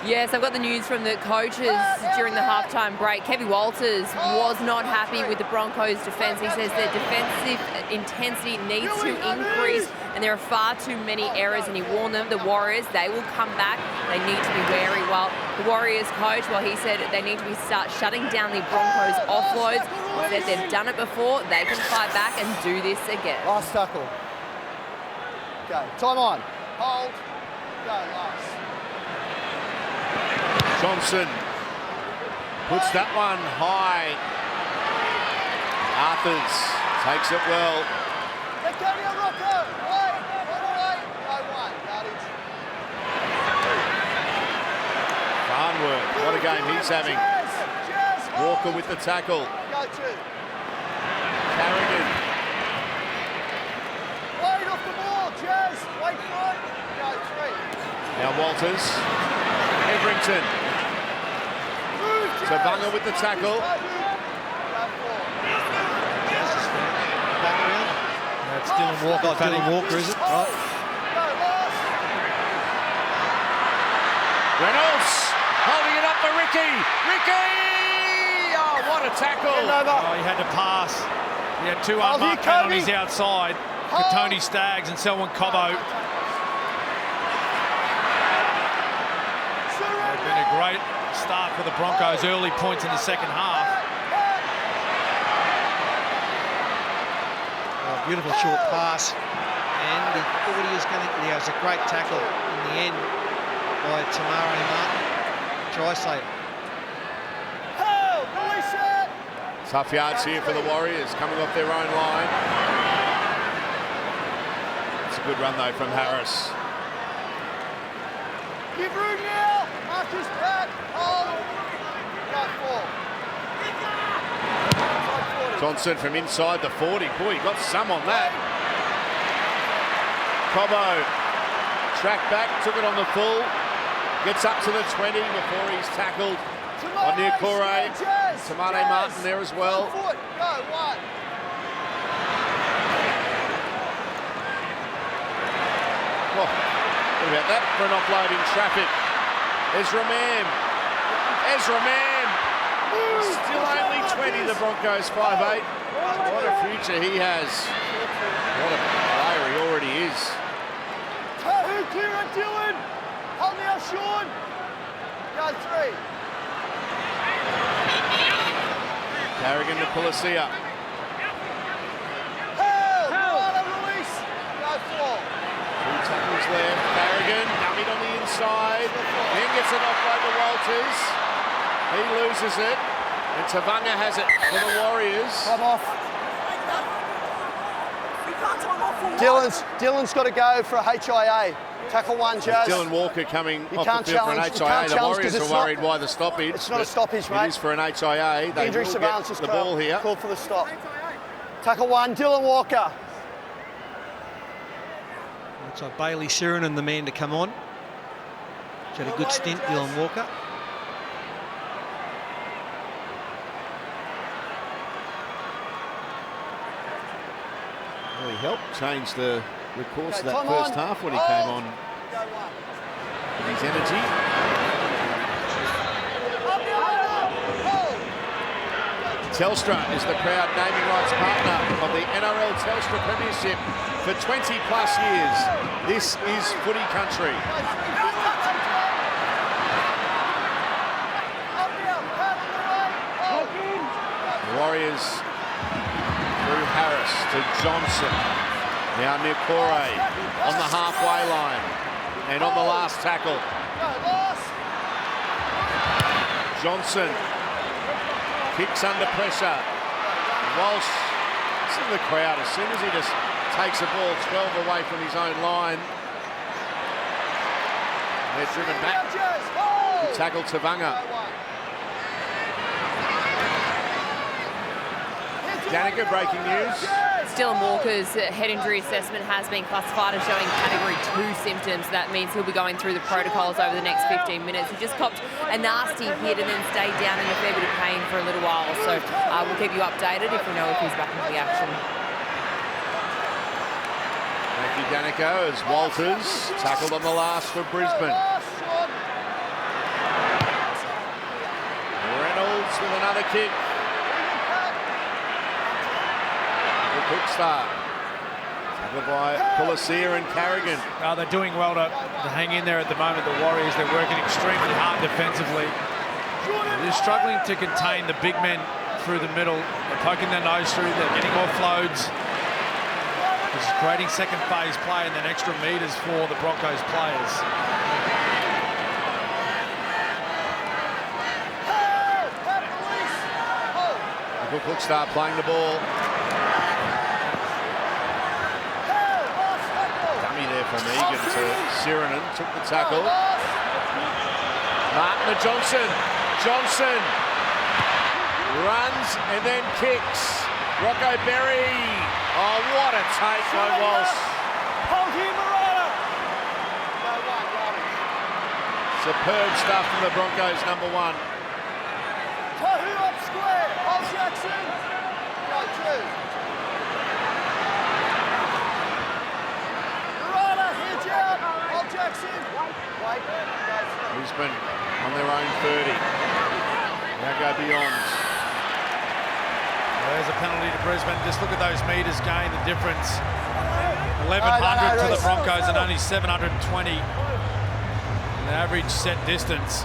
Yes, I've got the news from the coaches during the halftime break. Kevin Walters was not happy with the Broncos' defence. He says their defensive intensity needs to increase and there are far too many errors, and he warned them, the Warriors, they will come back. They need to be wary. While the Warriors coach, he said they need to start shutting down the Broncos' offloads. He said they've done it before, they can fight back and do this again. Last tackle. Okay, time on. Hold. Go, last. Johnson puts that one high. Arthurs takes it well. Farnworth, what a game he's having. Walker with the tackle. Carrigan. Wait off the ball, Jazz. Wait for it. Go, 3. Now Walters. Everington. Savanga with the tackle. That's Dylan Walker. Dylan Walker, is it? Right. Reynolds holding it up for Ricky. Ricky! Oh, what a tackle. Oh, he had to pass. He had two unmarked penalties outside. Tony Staggs and Selwyn Cobbo. It's been a great start for the Broncos. Early points in the second half. Oh, beautiful short pass. And the 40 is going to... Yeah, it was a great tackle in the end by Tamara Martin. Try saver. Tough yards here for the Warriors, coming off their own line. It's a good run though from Harris. Give room now. Marcus back. Hold. Go 4. Johnson from inside the 40. Boy, he got some on that. Cobbo tracked back, took it on the full. Gets up to the 20 before he's tackled on near Corey. Tamane Martin there as well. Go, 1. Oh, what about that for an offload in traffic? Ezra Mam. Still only 20, the Broncos 5'8". What a future he has. What a player he already is. Who clear it, Dylan? Hold now, Sean. Go 3. Carrigan to Policia. Release. Go 4. 2 tackles left. Carrigan dummied on the inside. Then gets it off by the Walters. He loses it. And Tavanga has it for the Warriors. Come off. Dylan's got to go for a HIA. Tackle 1, Jazz. Dylan Walker coming You off can't the field for an challenge- you HIA. can't The challenge Warriors 'cause are it's not- worried by the stoppage. It's not a but stoppage, mate. It is for an HIA. They Injury will surveillance get is the ball here. Call for the stop. Tackle 1, Dylan Walker. Looks like Bailey Sirenen, the man to come on. He's had a good stint, Dylan Walker. Really helped change the course of that time first on. half when he came on Go 1. with his energy. Telstra is the proud naming rights partner of the NRL Telstra Premiership for 20 plus years. This is footy country. The Warriors through Harris to Johnson. Now Nikore on the halfway line and on the last tackle. Johnson kicks under pressure. Walsh is in the crowd as soon as he just takes the ball 12 away from his own line. They're driven back. Good tackle Tavanga. Danica breaking news. Dylan Walker's head injury assessment has been classified as showing category 2 symptoms. That means he'll be going through the protocols over the next 15 minutes. He just copped a nasty hit and then stayed down in a fair bit of pain for a little while. So we'll keep you updated if we know if he's back into the action. Thank you, Danico, as Walters tackled on the last for Brisbane. Reynolds with another kick. Quick start. Tackled by Pulasia and Carrigan. They're doing well to hang in there at the moment, the Warriors. They're working extremely hard defensively. They're struggling to contain the big men through the middle. They're poking their nose through. They're getting offloads. This is creating second phase play and then extra meters for the Broncos players. Cook start playing the ball. Dummy there from Egan to Sirinen. Took the tackle. Martin to Johnson. Johnson runs and then kicks. Rocco Berry. Oh, what a take by Walsh. Superb stuff from the Broncos, number 1. Brisbane on their own 30. Now go beyond. There's a penalty to Brisbane. Just look at those meters gain, the difference. 1,100 to the Broncos and only 720. The average set distance.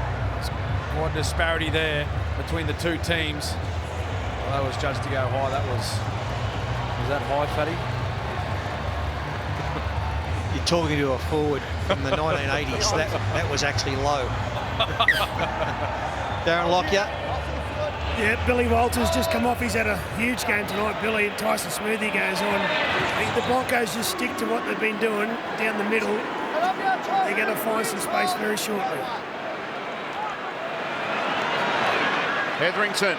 Quite a disparity there between the two teams. Well, that was judged to go high. That was that high, Fatty? You're talking to a forward from the 1980s. That was actually low. Darren Lockyer. Yeah, Billy Walters just come off. He's had a huge game tonight. Billy, Tyson Smoothie goes on. I think the Broncos just stick to what they've been doing down the middle. They're going to find some space very shortly. Hetherington.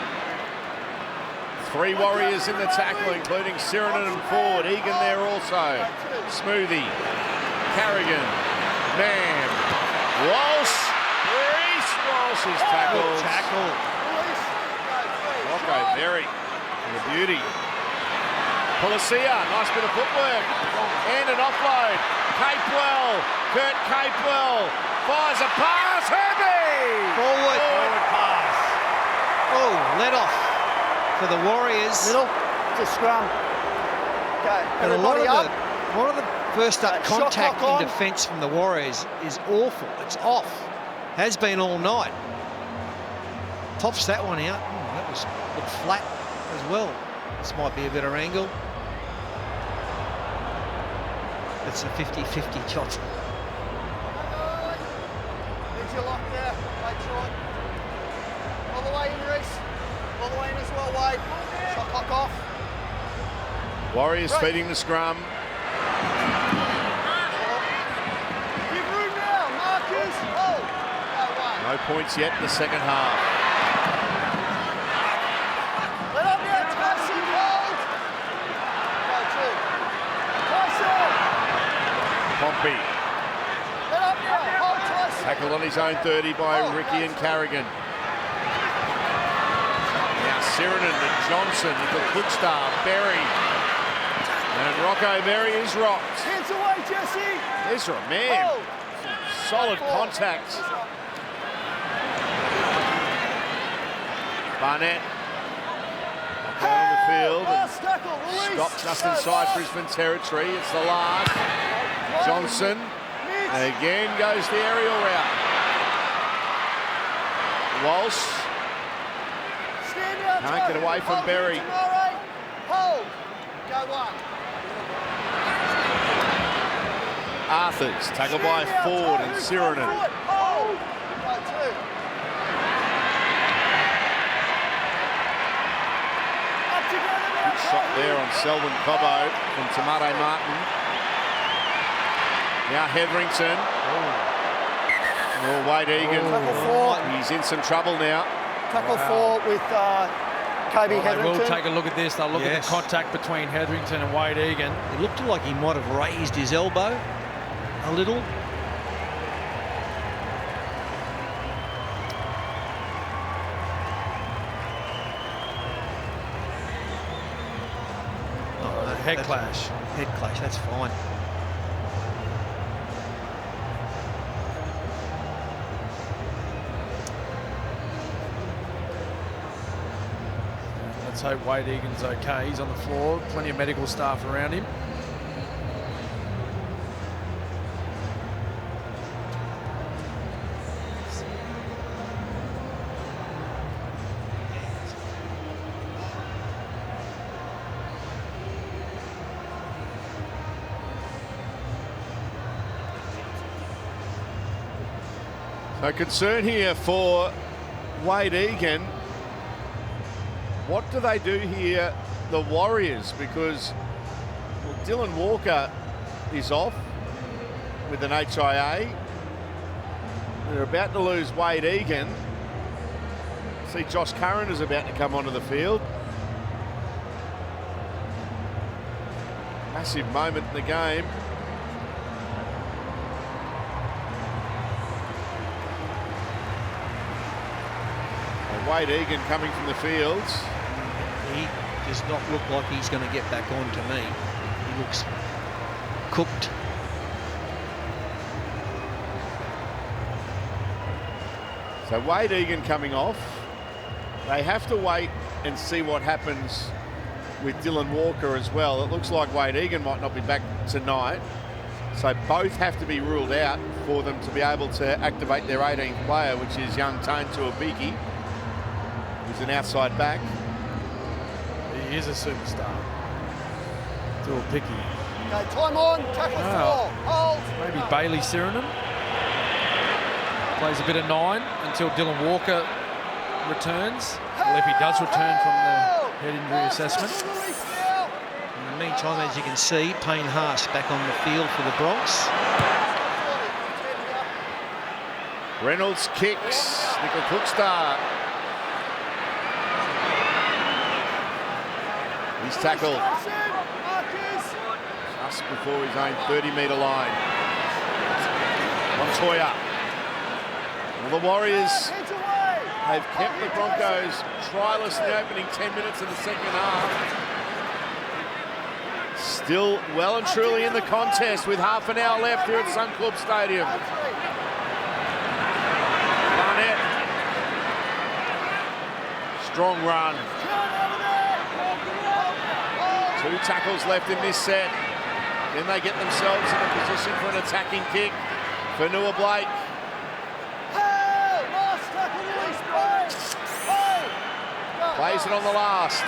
3 Warriors in the tackle, including Sirinen and Ford. Egan there also. Smoothie. Carrigan. Mann. Walsh. Reece Walsh is tackled. Tackle. Rocco Berry. The beauty. Pulasia. Nice bit of footwork. And an offload. Capewell. Kurt Capewell. Fires a pass. Herbie. Forward pass. Oh, let off for the Warriors. Middle to scrum. Okay, And a lot of the first up Shot contact clock in on. defence from the Warriors is awful. It's off. Has been all night. Tops that one out. That was looked flat as well. This might be a better angle. It's a 50-50 shot. Did you lock there? Wait, short. All the way in, Reece. All the way in as well, Wade. Shot clock off. Warriors feeding the scrum. Give room now, Marcus. Oh, no way. No points yet in the second half. Let up now, Tyson. Hold. Go, 2. Tyson. Pompey. Let up now. Hold, Tyson. Tackled on his own 30 by Ricky and Carrigan. Now Sirinen to Johnson, the Cookstar, Berry. And Rocco Berry is rocked. Hands away, Jesse. Ezra, man. Hold. Solid contact. Barnett. Up on the field. Last tackle, release. Stop just inside Brisbane territory. It's the last. Johnson. And again goes the aerial route. Walsh. Stand out, Can't get away from Hold, Berry. Hold. Go 1. Arthurs, tackled by Ford and Sirinen. Hold. Go 2. Up together now. Good shot there on Selwyn Cobbo from Tomato Martin. Now Hetherington. Oh, Wade Egan. Tackle 4. He's in some trouble now. Tackle 4 with Kobe They will Hetherington. take a look at this. They'll look at the contact between Hetherington and Wade Egan. It looked like he might have raised his elbow a little. Head clash. Head clash, that's fine. Let's hope Wade Egan's okay. He's on the floor. Plenty of medical staff around him. So concern here for Wade Egan. What do they do here, the Warriors? Because Dylan Walker is off with an HIA. They're about to lose Wade Egan. See, Josh Curran is about to come onto the field. Massive moment in the game. Wade Egan coming from the fields. He does not look like he's going to get back on to me. He looks cooked. So Wade Egan coming off. They have to wait and see what happens with Dylan Walker as well. It looks like Wade Egan might not be back tonight. So both have to be ruled out for them to be able to activate their 18th player, which is young Tane Tuabiki, who's an outside back. He is a superstar. Tuabiki. Okay, time on, tackle four, hold. Maybe Bailey Sirenen. Plays a bit of 9 until Dylan Walker returns. Well, if he does return from the head injury assessment. In the meantime, as you can see, Payne Haas back on the field for the Bronx. Reynolds kicks. Nickel Cookstar. He's tackled just before his own 30-metre line. Montoya. Well, the Warriors have kept the Broncos tryless in the opening 10 minutes of the second half. Still well and truly in the contest with half an hour left here at Suncorp Stadium. Barnett. Strong run. 2 tackles left in this set. Then they get themselves in a position for an attacking kick for Noah Blake. Plays it on the last.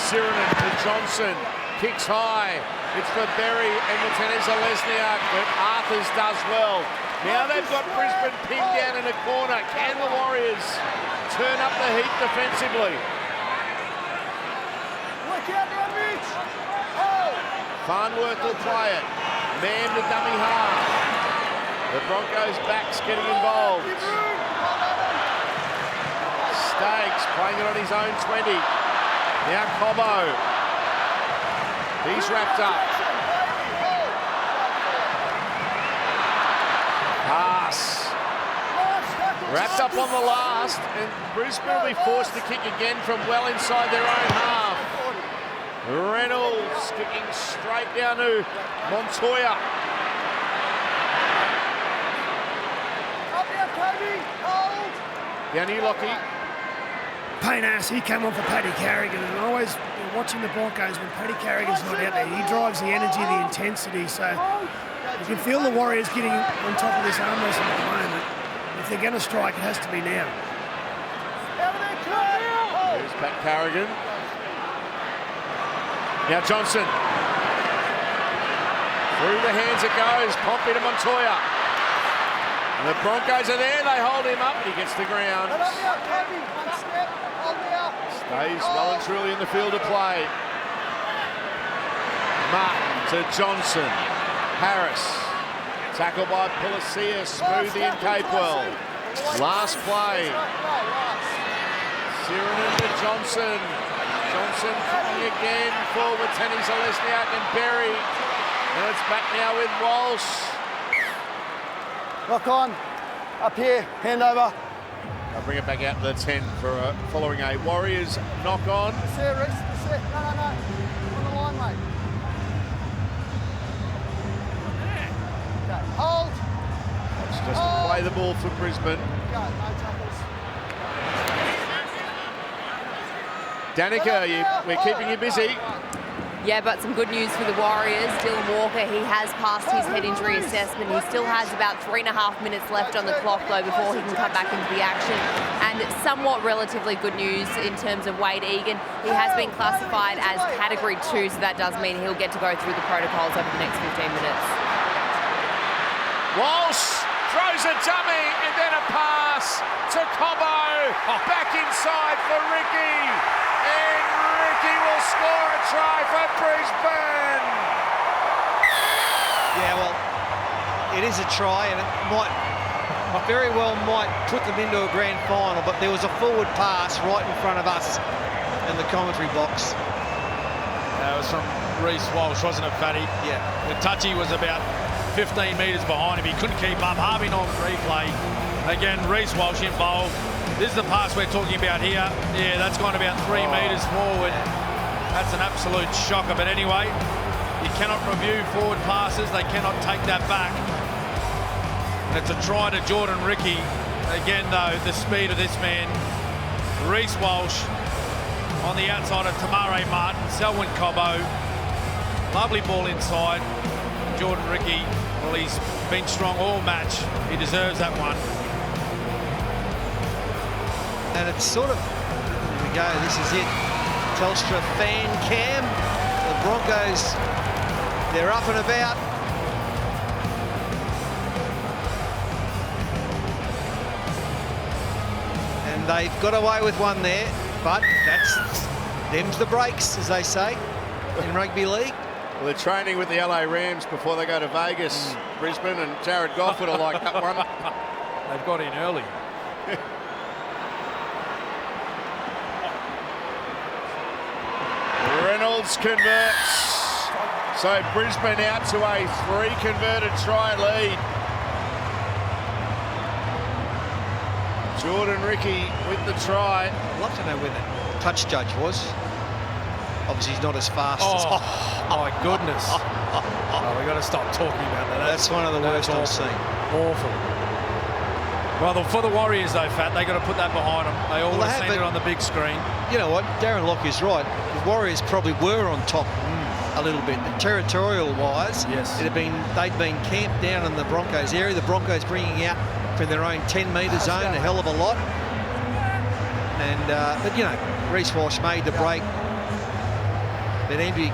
Sirenen to Johnson. Kicks high. It's for Berry and Martinez Lesniak, but Arthurs does well. Now they've got Brisbane pinned down in a corner. Can the Warriors turn up the heat defensively? Farnworth will play it. Man to dummy half. The Broncos' backs getting involved. Staggs playing it on his own 20. Now Cobbo. He's wrapped up. Haas. Wrapped up on the last, and Brisbane will be forced to kick again from well inside their own half. Reynolds kicking straight down to Montoya. Down here, Lockie. Payne Haas, he came on for Paddy Carrigan, and always watching the Broncos when Paddy Carrigan's not out there, he drives the energy, the intensity, so you can feel the Warriors getting on top of this arm wrestling at the moment. If they're going to strike, it has to be now. There's Pat Carrigan. Now Johnson. Through the hands it goes. Pompey to Montoya. And the Broncos are there. They hold him up. He gets the ground. Stays well and truly in the field of play. Martin to Johnson. Harris. Tackled by Policia. Smoothie and Capewell. Last play. Sirenen to Johnson. Johnson coming again forward, Tenny Zalesniak and Berry. And it's back now with Walsh. Lock on. Up here. Hand over. I'll bring it back out to the 10 for following a Warriors knock on. That's it, Reece. That's it. No. On the line, mate. Okay. Hold. It's just to play the ball for Brisbane. Go. No tackles. Danica, we're keeping you busy. Yeah, but some good news for the Warriors. Dylan Walker, he has passed his head injury assessment. He still has about 3.5 minutes left on the clock, though, before he can come back into the action. And somewhat relatively good news in terms of Wade Egan. He has been classified as Category 2, so that does mean he'll get to go through the protocols over the next 15 minutes. Walsh throws a dummy and then a pass to Cobbo. Back inside for Ricky. And Ricky will score a try for Brisbane. Yeah, well, it is a try, and it might very well put them into a grand final, but there was a forward pass right in front of us in the commentary box. That was from Reece Walsh, wasn't it, Fatty? Yeah. The touchy was about 15 metres behind him. He couldn't keep up. Harvey on replay. Again, Reece Walsh involved. This is the pass we're talking about here. Yeah, that's gone about 3 metres forward. That's an absolute shocker. But anyway, you cannot review forward passes. They cannot take that back. And it's a try to Jordan Ricky. Again, though, the speed of this man. Reece Walsh on the outside of Tamare Martin. Selwyn Cobbo. Lovely ball inside. Jordan Ricky, well, he's been strong all match. He deserves that one. And it's sort of, here we go, this is it. Telstra fan cam. The Broncos, they're up and about. And they've got away with one there, but them's the breaks, as they say, in rugby league. Well, they're training with the LA Rams before they go to Vegas, Brisbane, and Jared Goff would have liked that one. They've got in early. Reynolds converts. So Brisbane out to a 3 converted try lead. Jordan Ricky with the try. I'd love to know where the touch judge was. Obviously, he's not as fast as... My goodness. We've got to stop talking about that. That's one of the worst I've seen. Awful. Well, for the Warriors, though, Fat, they've got to put that behind them. They always seen it on the big screen. You know what? Darren Lock is right. The Warriors probably were on top a little bit. Territorial-wise, yes, they'd been camped down in the Broncos area. The Broncos bringing out from their own 10-metre zone a hell of a lot. And but you know, Reece Walsh made the break. But Andrew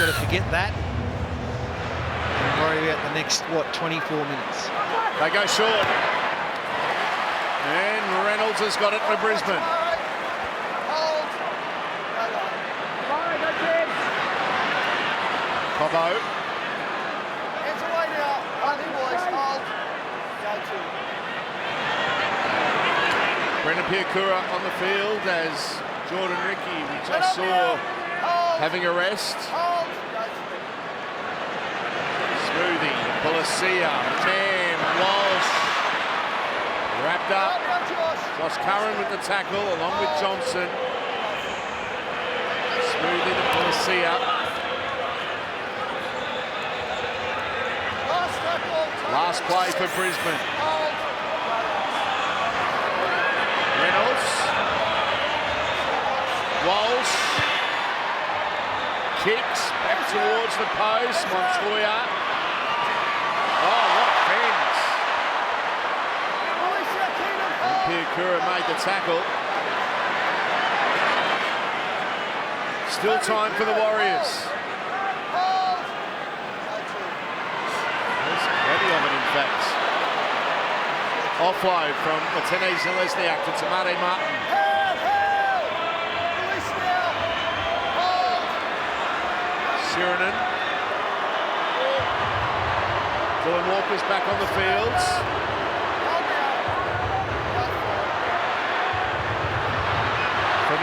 got to forget that and worry about the next 24 minutes. They go short. And Reynolds has got it for Brisbane. Hold. Cobbo. Hands away now. Hunting boys. Hold. Go to. Brendan Piakura on the field as Jordan Ricky, we just saw having a rest. Hold. Smoothie, Policia, Tam, Walsh. Wrapped up. Josh Curran with the tackle along with Johnson. Smoothie to Policia. Last play for Brisbane. Reynolds. Walsh. Kicks back towards the post. Montoya. Oh, what a fence. Piakura made the tackle. Still time for the Warriors. There's plenty of it, in fact. Offload from Matene Zalesniak to Tamare Martin. Sheridan. Dylan Walker's back on the field.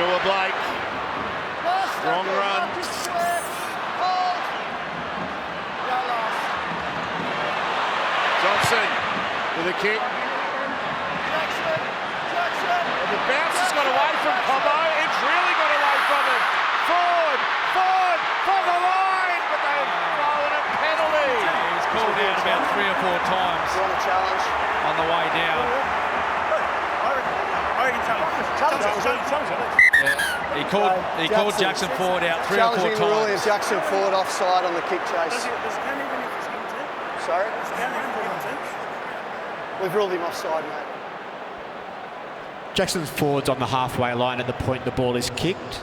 Noah Blake. Strong run. Johnson with a kick. The bounce has got away from Pombo. It's really got away from him. Forward for the line, but they've thrown a penalty. He's called out about 3 or 4 times You want a challenge? on the way down. Yeah, he called Jackson Ford out 3 or 4 Challenging the rule of times. Jackson Ford offside on the kick chase. Sorry? We've ruled him offside, mate. Jackson Ford's on the halfway line at the point the ball is kicked.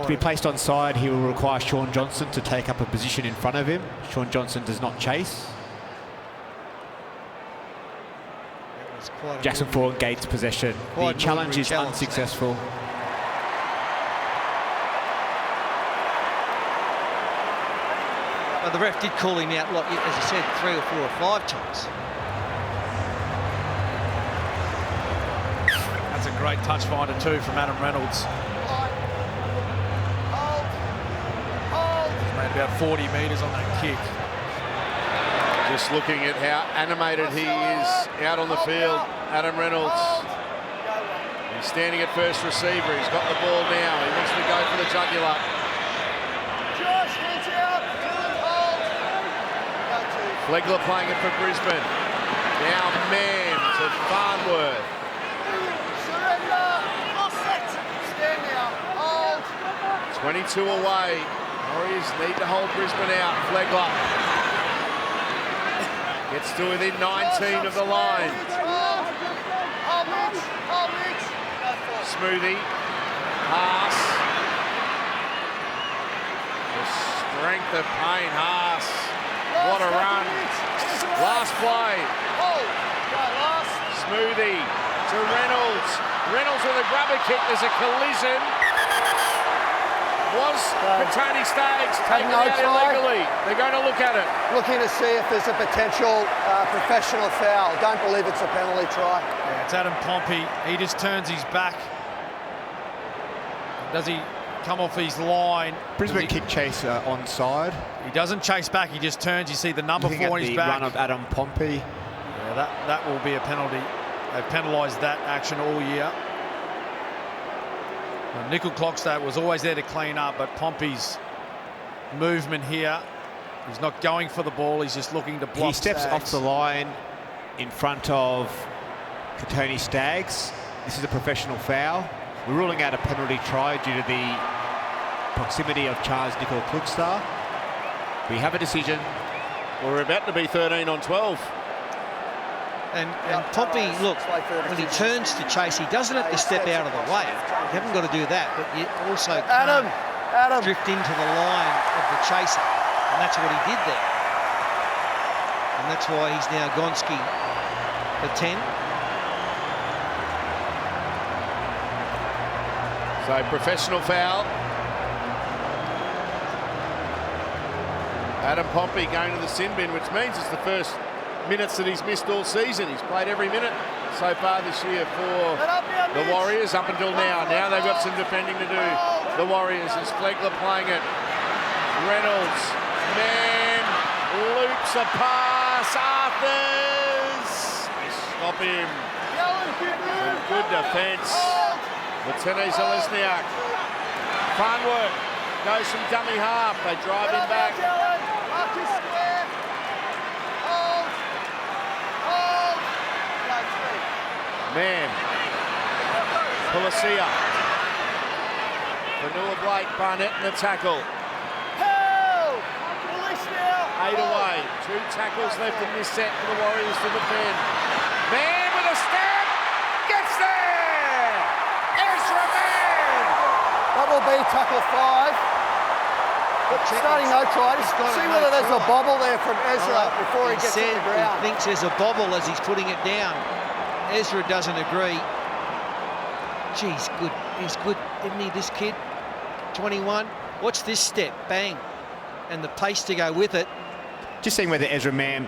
To be placed onside, he will require Shaun Johnson to take up a position in front of him. Shaun Johnson does not chase. Jackson Ford gains possession. The challenge is unsuccessful. Well, the ref did call him out, like, as I said, 3 or 4 or 5 times. That's a great touch finder too from Adam Reynolds. He's made about 40 metres on that kick. Just looking at how animated he is out on the field, Adam Reynolds. He's standing at first receiver. He's got the ball now. He wants to go for the jugular. Flegler playing it for Brisbane. Now man to Farnworth. 22 away. Warriors need to hold Brisbane out. Flegler gets to within 19 of the line. Smoothie. Haas. The strength of Payne Haas. What a run. Last play. Smoothie to Reynolds. Reynolds with a grubber kick. There's a collision. Was Tony Staggs taken out illegally? They're going to look at it. Looking to see if there's a potential professional foul. Don't believe it's a penalty try. Yeah, it's Adam Pompey. He just turns his back. Does he come off his line? Brisbane kick chase onside. He doesn't chase back. He just turns. You see the number 4 on his the back. run of Adam Pompey. Yeah, that will be a penalty. They've penalised that action all year. Nickel Clockstad was always there to clean up, but Pompey's movement here, he's not going for the ball, he's just looking to block. He steps Staggs off the line in front of Tony Staggs. This is a professional foul. We're ruling out a penalty try due to the proximity of Charles Nickel Klugstar. We have a decision. Well, we're about to be 13 on 12. And Pompey, look, when he turns to chase, he doesn't have to step out of the way. You haven't got to do that, but you also can't drift into the line of the chaser. And that's what he did there. And that's why he's now Gonski for 10. So professional foul. Adam Pompey going to the sin bin, which means it's the first minutes that he's missed all season. He's played every minute so far this year for the Warriors up until now. Now they've got some defending to do. The Warriors is Flegler playing it. Reynolds, man, loops a pass. Arthurs, they stop him. Some good defence. Martinez Olesniak. Farnworth goes from dummy half. They drive him back. Man, Pulasia, Vanilla Blake, Barnett in the tackle. 8 away, 2 tackles left in this set for the Warriors to defend. Man with a stab, gets there! Ezra Mann! That will be tackle 5. But starting no try, just see whether there's a bobble there from Ezra before he gets to the ground. He thinks there's a bobble as he's putting it down. Ezra doesn't agree. Geez, good. He's good, isn't he, this kid? 21. Watch this step. Bang. And the pace to go with it. Just seeing whether Ezra Mann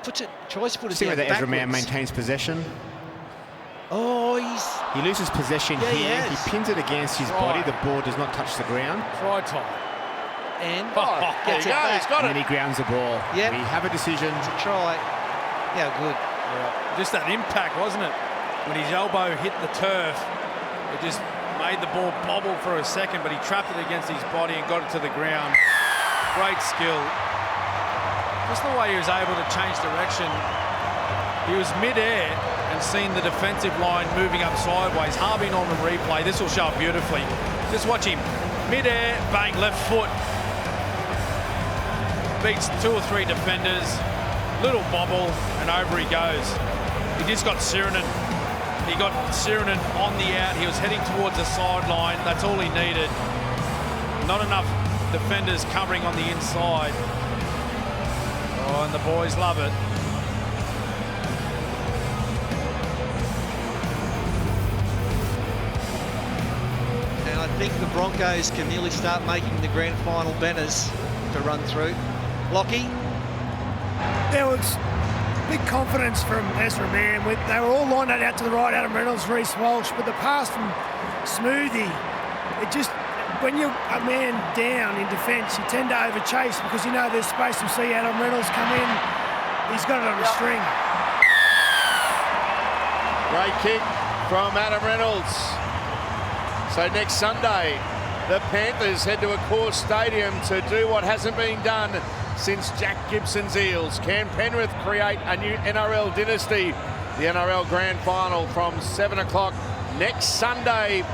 Tries to put it see down whether Ezra Mann backwards. maintains possession. Oh, He loses possession Yeah, he here. has. He pins it against his body. The ball does not touch the ground. Try time. and There gets you it go, back. he's got And it. then he grounds the ball. Yep. We have a decision. It's a try. Yeah, good. Yeah. Just that impact, wasn't it? When his elbow hit the turf, it just made the ball bobble for a second, but he trapped it against his body and got it to the ground. Great skill. Just the way he was able to change direction. He was mid-air and seen the defensive line moving up sideways. Harvey on the replay. This will show up beautifully. Just watch him. Mid-air, bang, left foot. Beats 2 or 3 defenders. Little bobble, and over he goes. He just got Sirinen. He got Sirinen on the out. He was heading towards the sideline. That's all he needed. Not enough defenders covering on the inside. Oh, and the boys love it. And I think the Broncos can nearly start making the grand final banners to run through. Lockie? There was big confidence from Ezra Mann. They were all lined out to the right, Adam Reynolds, Reece Walsh, but the pass from Smoothie, it just, when you're a man down in defence, you tend to overchase because you know there's space to see Adam Reynolds come in. He's got it on a string. Great kick from Adam Reynolds. So next Sunday, the Panthers head to a core stadium to do what hasn't been done since Jack Gibson's Eels. Can Penrith create a new NRL dynasty? The NRL Grand Final from 7 o'clock next Sunday,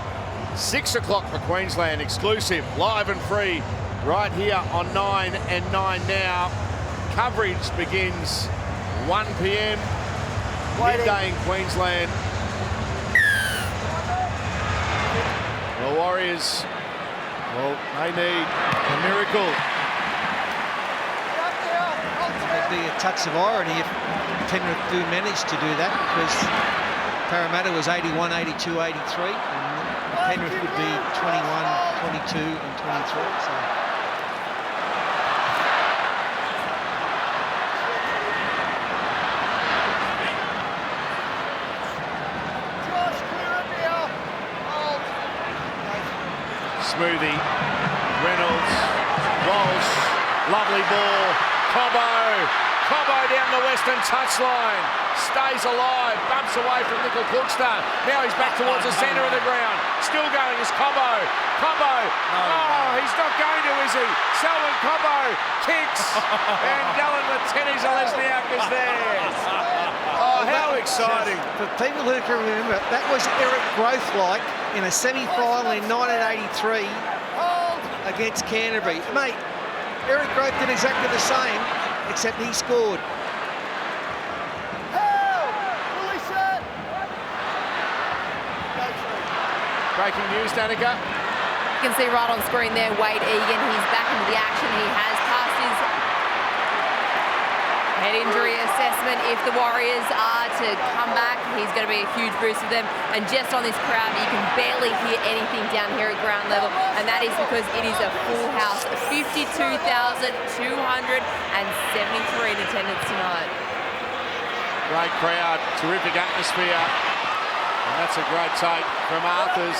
6 o'clock for Queensland. Exclusive, live and free, right here on 9 and 9 now. Coverage begins 1 p.m. midday in Queensland. The Warriors, well, they need a miracle. There'd be a touch of irony if Penrith do manage to do that, because Parramatta was 81, 82, 83, and Penrith would be 21, 22 and 23. So. Smoothie, Reynolds, Walsh, lovely ball, Cobbo down the western touchline, stays alive, bumps away from Nickel Cookster. Now he's back towards the centre of the ground. Still going is Cobbo. Oh, he's not going to, is he? Selwyn Cobbo kicks, and Dylan Latini-Zalesniak is there. Oh, how exciting. For people who can remember, that was Eric Grothe-like in a semi-final in 1983 against Canterbury. Mate, Eric Grothe did exactly the same, except he scored. Breaking news, Danica. You can see right on screen there, Wade Egan, he's back into the action. He has passed his head injury assessment. If the Warriors are to come back, he's going to be a huge boost for them. And just on this crowd, you can barely hear anything down here at ground level, and that is because it is a full house. 52,273 in attendance tonight. Great crowd, terrific atmosphere. And that's a great take from Arthurs.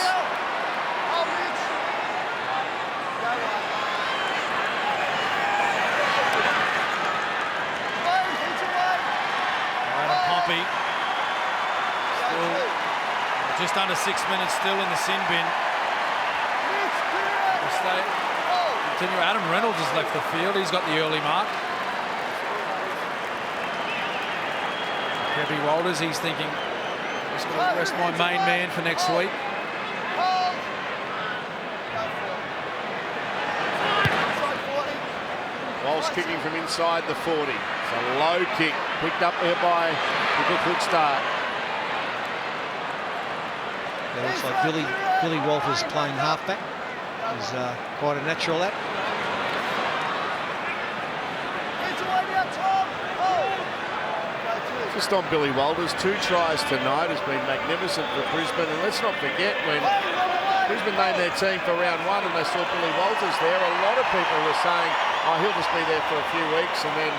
Pompey. Still just under 6 minutes still in the sin bin. Continue. Adam Reynolds has left the field. He's got the early mark. Kevin Walters, he's thinking, just going to rest my main man for next week. Walsh kicking from inside the 40. It's a low kick picked up there by Nickel Cookster. It looks like Billy Walters playing halfback. He's quite a natural at. Just on Billy Walters, 2 tries tonight has been magnificent for Brisbane. And let's not forget, when Brisbane named their team for round 1 and they saw Billy Walters there, a lot of people were saying, oh, he'll just be there for a few weeks and then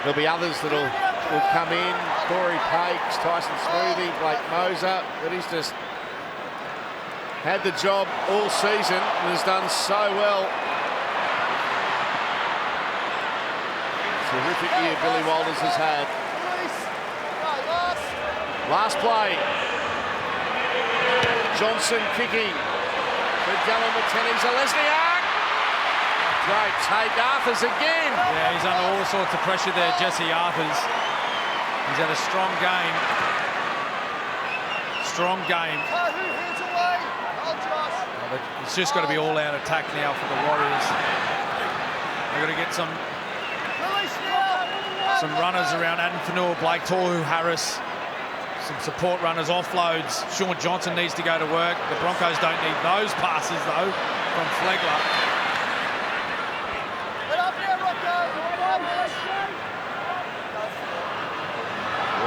there'll be others that'll will come in. Corey Pakes, Tyson Smoothie, Blake Moser. But he's just had the job all season and has done so well. Terrific year Billy Walters has had. Last play. Johnson kicking. But Dylan Matteni's a Lesniak. Great take. Arthurs again. Yeah, he's under all sorts of pressure there, Jesse Arthurs. He's had a strong game. Strong game. It's just got to be all-out attack now for the Warriors. They've got to get some runners around Adam Fanua, Blake Tohu, Harris. Some support runners, offloads. Sean Johnson needs to go to work. The Broncos don't need those passes, though, from Flegler.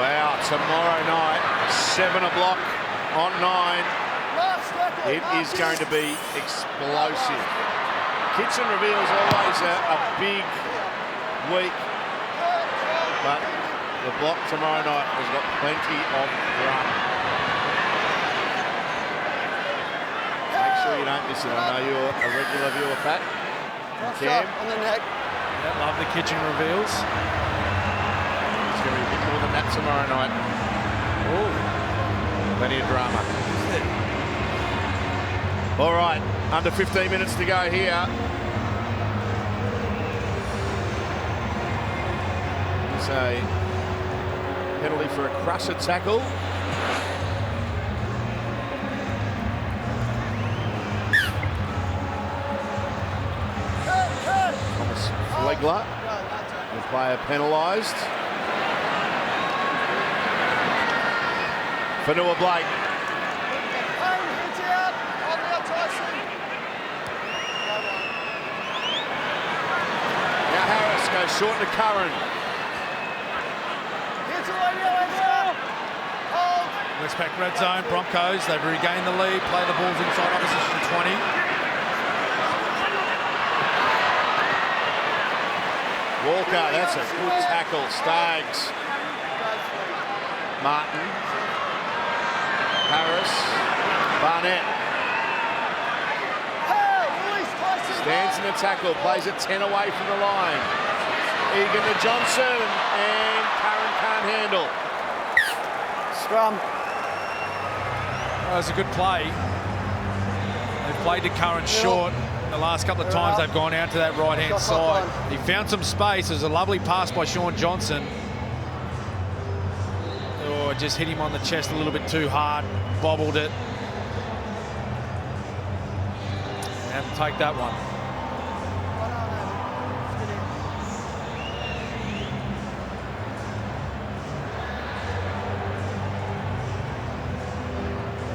Wow, tomorrow night, 7 o'clock on 9. It is going to be explosive. Kitchen Reveals always a big week, but the block tomorrow night has got plenty of run. Make sure you don't miss it. I know you're a regular viewer, Pat. Cam. On the neck. Yeah, love the Kitchen Reveals. It's going to be a bit more than that tomorrow night. Oh, plenty of drama. All right, under 15 minutes to go here. It's a penalty for a crusher tackle. Thomas Flegler, the player penalised. Fanua Blake. Now Harris goes short to Curran. Westpac red zone, Broncos, they've regained the lead, play the balls inside opposition 20. Walker, that's a good tackle. Staggs. Martin. Harris. Barnett. Stands in the tackle, plays it 10 away from the line. Egan to Johnson, and Curran can't handle. Scrum. That was a good play. They've played to Curran short. The last couple of times they've gone out to that right-hand side. He found some space. It was a lovely pass by Sean Johnson. Oh, just hit him on the chest a little bit too hard. Bobbled it. Have to take that one.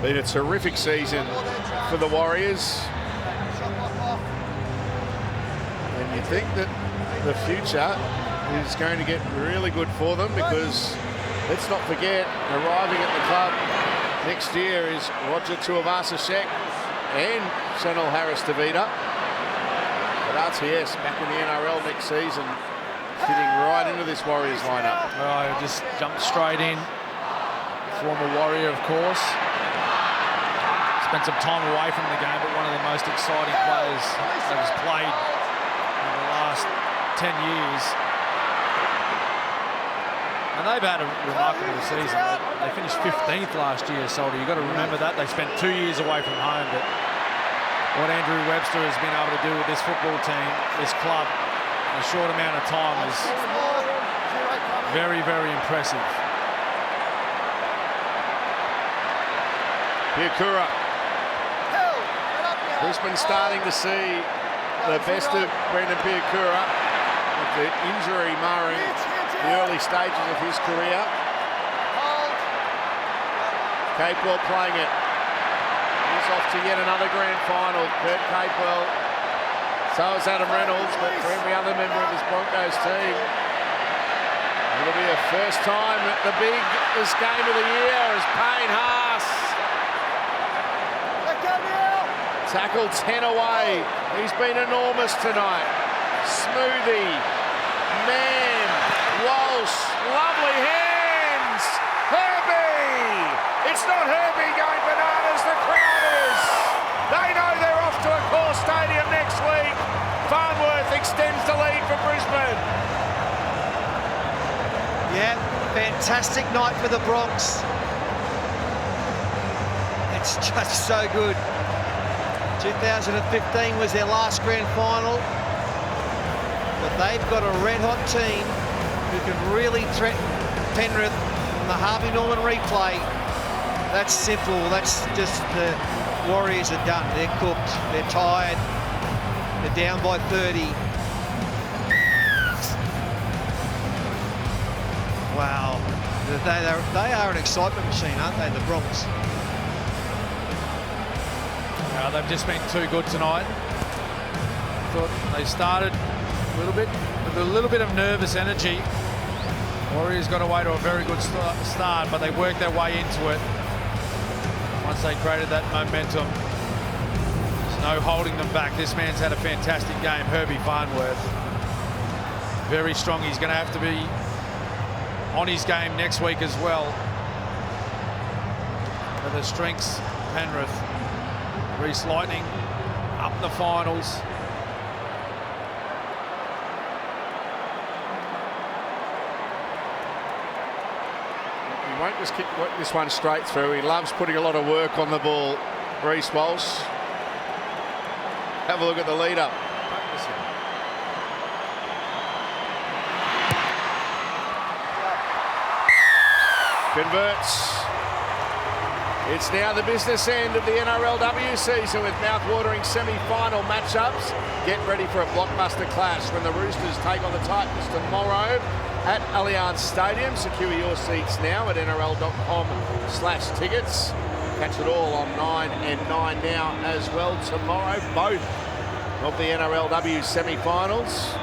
Been a terrific season for the Warriors. And you think that the future is going to get really good for them, because let's not forget, arriving at the club next year is Roger Tuivasa-Sheck and Chanel Harris-Tavita. But RTS back in the NRL next season, fitting right into this Warriors lineup. Oh, just jumped straight in. Former Warrior, of course. Spent some time away from the game, but one of the most exciting players that has played in the last 10 years. And they've had a remarkable season. They finished 15th last year, Solder. You've got to remember that. They spent 2 years away from home, but what Andrew Webster has been able to do with this football team, this club, in a short amount of time is very, very impressive. Piakura. Brisbane starting to see the best of Brendan Piakura, with the injury marring the early stages of his career. Capewell playing it. He's off to yet another grand final. Kurt Capewell. So is Adam Reynolds, but for every other member of this Broncos team, it'll be a first time at the biggest game of the year as Payne Haas tackled 10 away. He's been enormous tonight. Smoothie, man, Walsh, lovely hands. Herbie! It's not Herbie going bananas, the crowd is. They know they're off to a core stadium next week. Farnworth extends the lead for Brisbane. Yeah, fantastic night for the Bronx. It's just so good. 2015 was their last grand final, but they've got a red-hot team who can really threaten Penrith on the Harvey Norman replay. That's simple. That's just the Warriors are done. They're cooked. They're tired. They're down by 30. Wow. They are an excitement machine, aren't they, the Broncos? They've just been too good tonight. Thought they started a little bit with a little bit of nervous energy. Warriors got away to a very good start, but they worked their way into it. Once they created that momentum, there's no holding them back. This man's had a fantastic game, Herbie Farnworth. Very strong. He's going to have to be on his game next week as well. But the strengths, Penrith. Reece Lightning up the finals. He won't just kick this one straight through. He loves putting a lot of work on the ball, Reece Walsh. Have a look at the lead up. Converts. It's now the business end of the NRLW season with mouth-watering semi-final matchups. Get ready for a blockbuster clash when the Roosters take on the Titans tomorrow at Allianz Stadium. Secure your seats now at nrl.com/tickets. Catch it all on 9 and 9 now as well tomorrow. Both of the NRLW semi-finals.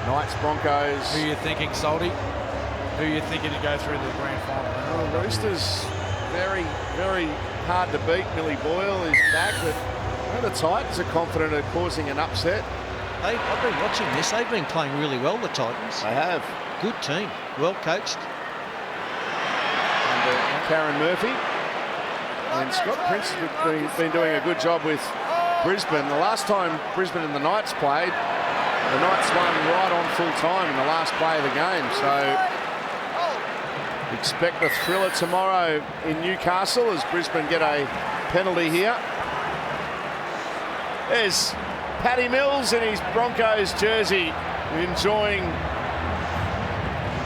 Knights, Broncos. Who are you thinking, Salty? Who are you thinking to go through the grand final? Well, Roosters, very, very hard to beat. Millie Boyle is back, but the Titans are confident of causing an upset. I've been watching this. They've been playing really well, the Titans. They have. Good team. Well coached. And Karen Murphy. And Scott Prince has been doing a good job with Brisbane. The last time Brisbane and the Knights played, the Knights won right on full time in the last play of the game. So expect a thriller tomorrow in Newcastle as Brisbane get a penalty here. There's Paddy Mills in his Broncos jersey, enjoying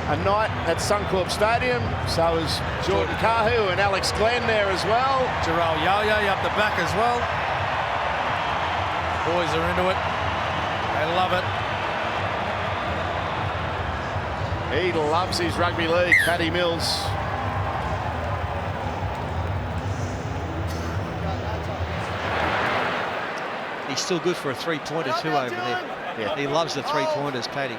a night at Suncorp Stadium. So is Jordan Kahu and Alex Glenn there as well. Jarrell Yaya up the back as well. Boys are into it. They love it. He loves his rugby league, Paddy Mills. He's still good for a three-pointer too over there. Yeah. He loves the three-pointers, Paddy.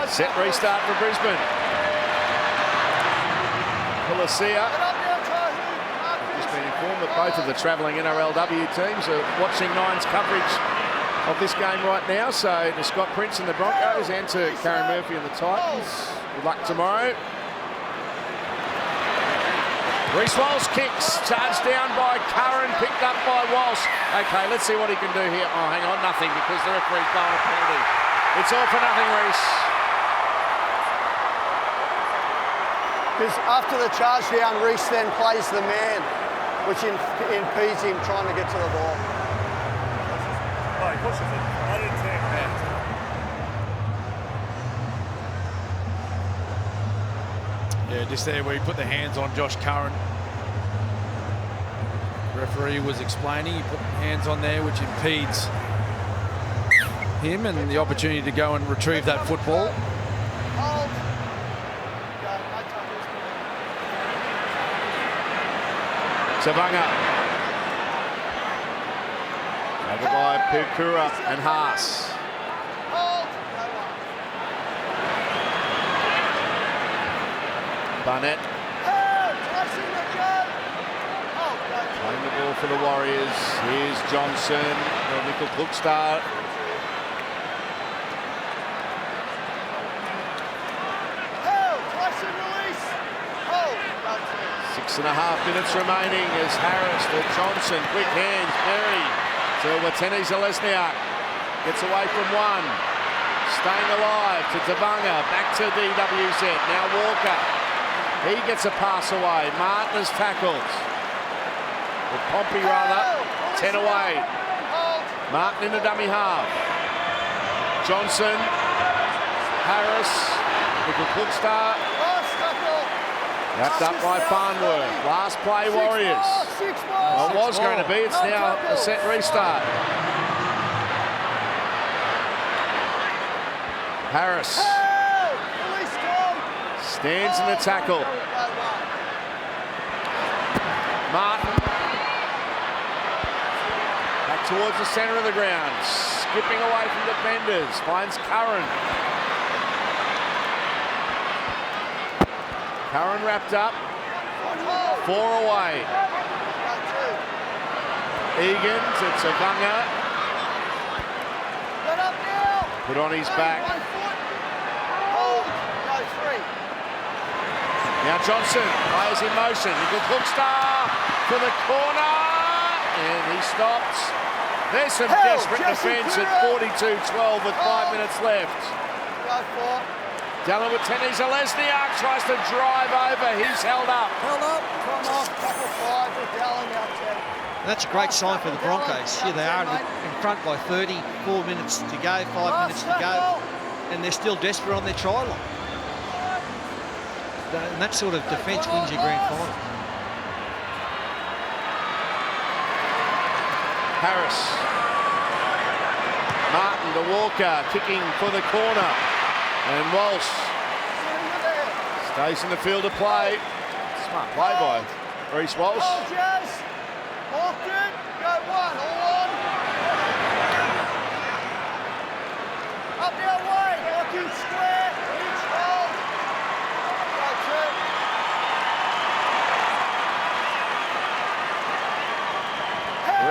Set restart for Brisbane. Policia. I've just been informed that both of the travelling NRLW teams are watching Nine's coverage of this game right now. So to Scott Prince and the Broncos and to Karen Murphy and the Titans, good luck tomorrow. Reece Walsh kicks, charged down by Curran, picked up by Walsh. Okay, let's see what he can do here. Oh, hang on, nothing, because the referee's blown a penalty. It's all for nothing, Reece. Because after the charge down, Reece then plays the man, which impedes him trying to get to the ball. Oh, he pushes it. I didn't see it. Yeah, just there where he put the hands on Josh Curran. The referee was explaining, he put hands on there, which impedes him and the opportunity to go and retrieve that football. Savanga. Over by Pukura and Haas. Barnett. Playing the ball for the Warriors. Here's Johnson. Nickel Klookstar. 6.5 minutes remaining as Harris to Johnson. Quick hands. Berry to Watene Zelezniak. Gets away from one. Staying alive to Tavanga. Back to DWZ. Now Walker. He gets a pass away. Martin is tackled. Or Pompey rather. 10 away. Martin in the dummy half. Johnson. Harris. Nickel Klookstar. Wrapped up by Farnworth. Last play, Warriors. Well, it was going to be. It's now a set restart. Harris stands in the tackle. Martin back towards the centre of the ground, skipping away from defenders. Finds Curran. Curran wrapped up. 4 away. Egan to Tavanga. Put on his back. Now Johnson plays in motion. Nickel Klookstar for the corner. And he stops. There's some desperate defence at 42-12 with 5 minutes left. Dallin Watene Zelezniak tries to drive over. He's held up. Come off. Tackle 5 with Dallin out 10. That's a great sign for the Broncos. Here they are in front by 34 minutes to go, 5 minutes to go, and they're still desperate on their try line. And that sort of defence wins your grand final. Harris. Martin to Walker, kicking for the corner. And Walsh stays in the field of play. Smart play by Reece Walsh.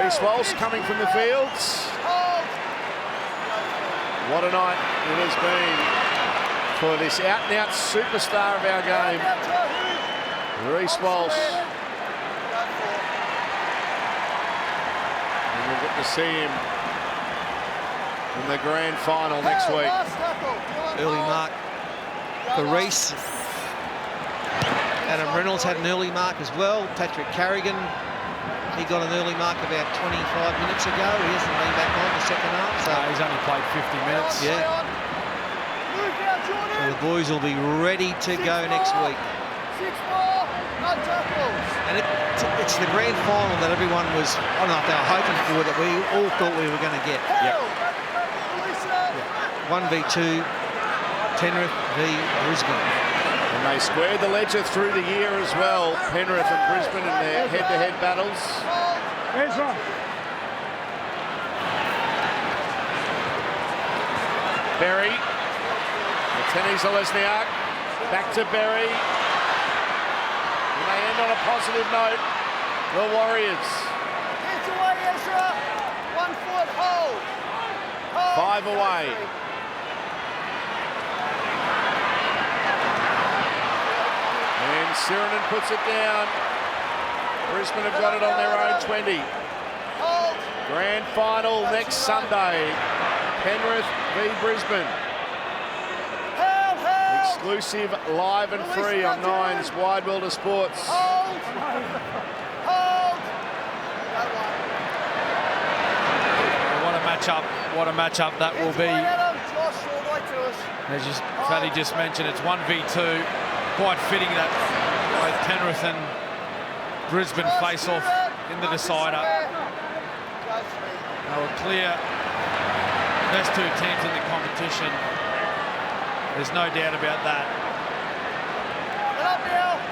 Reece Walsh coming from the fields. What a night it has been for this out-and-out superstar of our game, Reece Walsh. And we'll get to see him in the grand final next week. Early mark for Reece. Adam Reynolds had an early mark as well. Patrick Carrigan, he got an early mark about 25 minutes ago. He hasn't been back on the second half. So he's only played 50 minutes. Yeah. So the boys will be ready to go next week. And it's the grand final that everyone was, I don't know if they were hoping for, that we all thought we were going to get. Yep. 1v2, Penrith v Brisbane. And they squared the ledger through the year as well, Penrith and Brisbane in their head-to-head battles. Berry. Watene Zelezniak. Back to Berry. And they end on a positive note. The Warriors. 1 foot hold. 5 away. And Sirinen puts it down. Brisbane have got it on their own 20. Grand final next Sunday. Penrith v Brisbane. Exclusive, live and free on Nine's Wide World of Sports. What a matchup that will be. As Fatty just mentioned, it's 1v2. Quite fitting that both Penrith and Brisbane face off in the decider. They were clear best two teams in the competition. There's no doubt about that.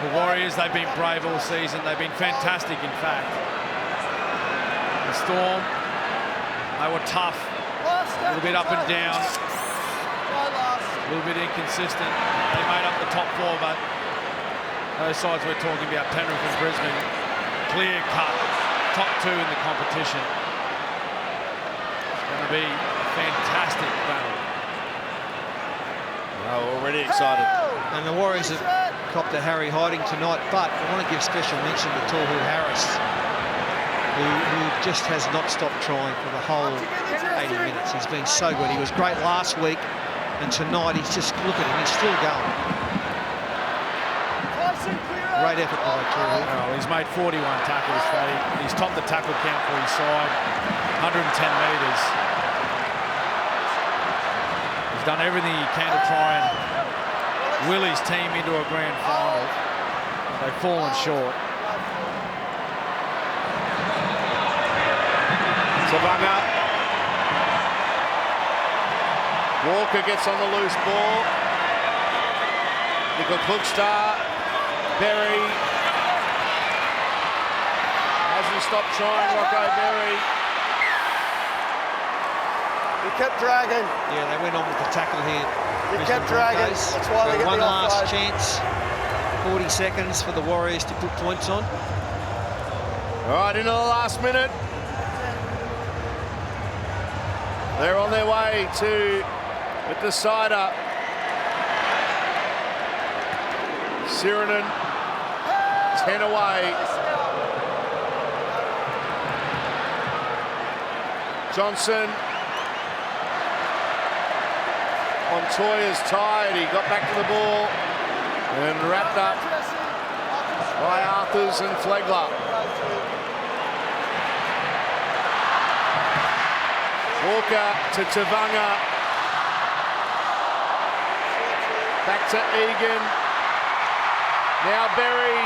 The Warriors, they've been brave all season. They've been fantastic, in fact. The Storm, they were tough. A little bit up and down. A little bit inconsistent. They made up the top four, but Those sides we're talking about, Penrith and Brisbane, clear cut, top 2 in the competition. It's going to be a fantastic battle. Oh, already excited. And the Warriors have copped a Harry hiding tonight, but I want to give special mention to Tohu Harris, who just has not stopped trying for the whole 80 minutes. He's been so good. He was great last week, and tonight he's just, look at him, he's still going. Great effort by Tohu. Oh, he's made 41 tackles, Fatty. He's topped the tackle count for his side, 110 metres. He's done everything he can to try and will his team into a grand final. They've fallen short. Savanga. Walker gets on the loose ball. Nickel Klugstad. Berry. Hasn't stopped trying, Rocco Berry. He kept dragging. Yeah, they went on with the tackle here. He Brisbane kept dragging. Broncos. That's why they get One the last offside. chance. 40 seconds for the Warriors to put points on. All right, into the last minute. They're on their way to the decider. Sirinen, 10 away. Johnson. Montoya's tired. He got back to the ball and wrapped up by Arthurs and Flegler. Walker to Tavanga. Back to Egan. Now Berry.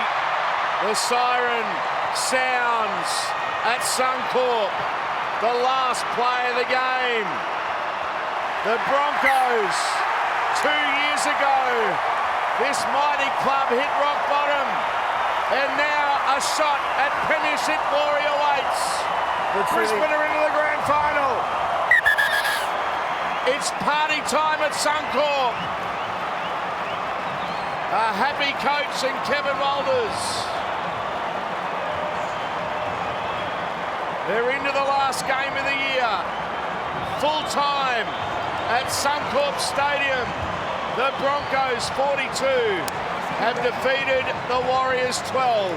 The siren sounds at Suncorp. The last play of the game. The Broncos, 2 years ago, this mighty club hit rock bottom. And now a shot at premiership glory awaits. Brisbane are into the grand final. It's party time at Suncorp. A happy coach and Kevin Walters. They're into the last game of the year. Full time at Suncorp Stadium. The Broncos 42 have defeated the Warriors 12.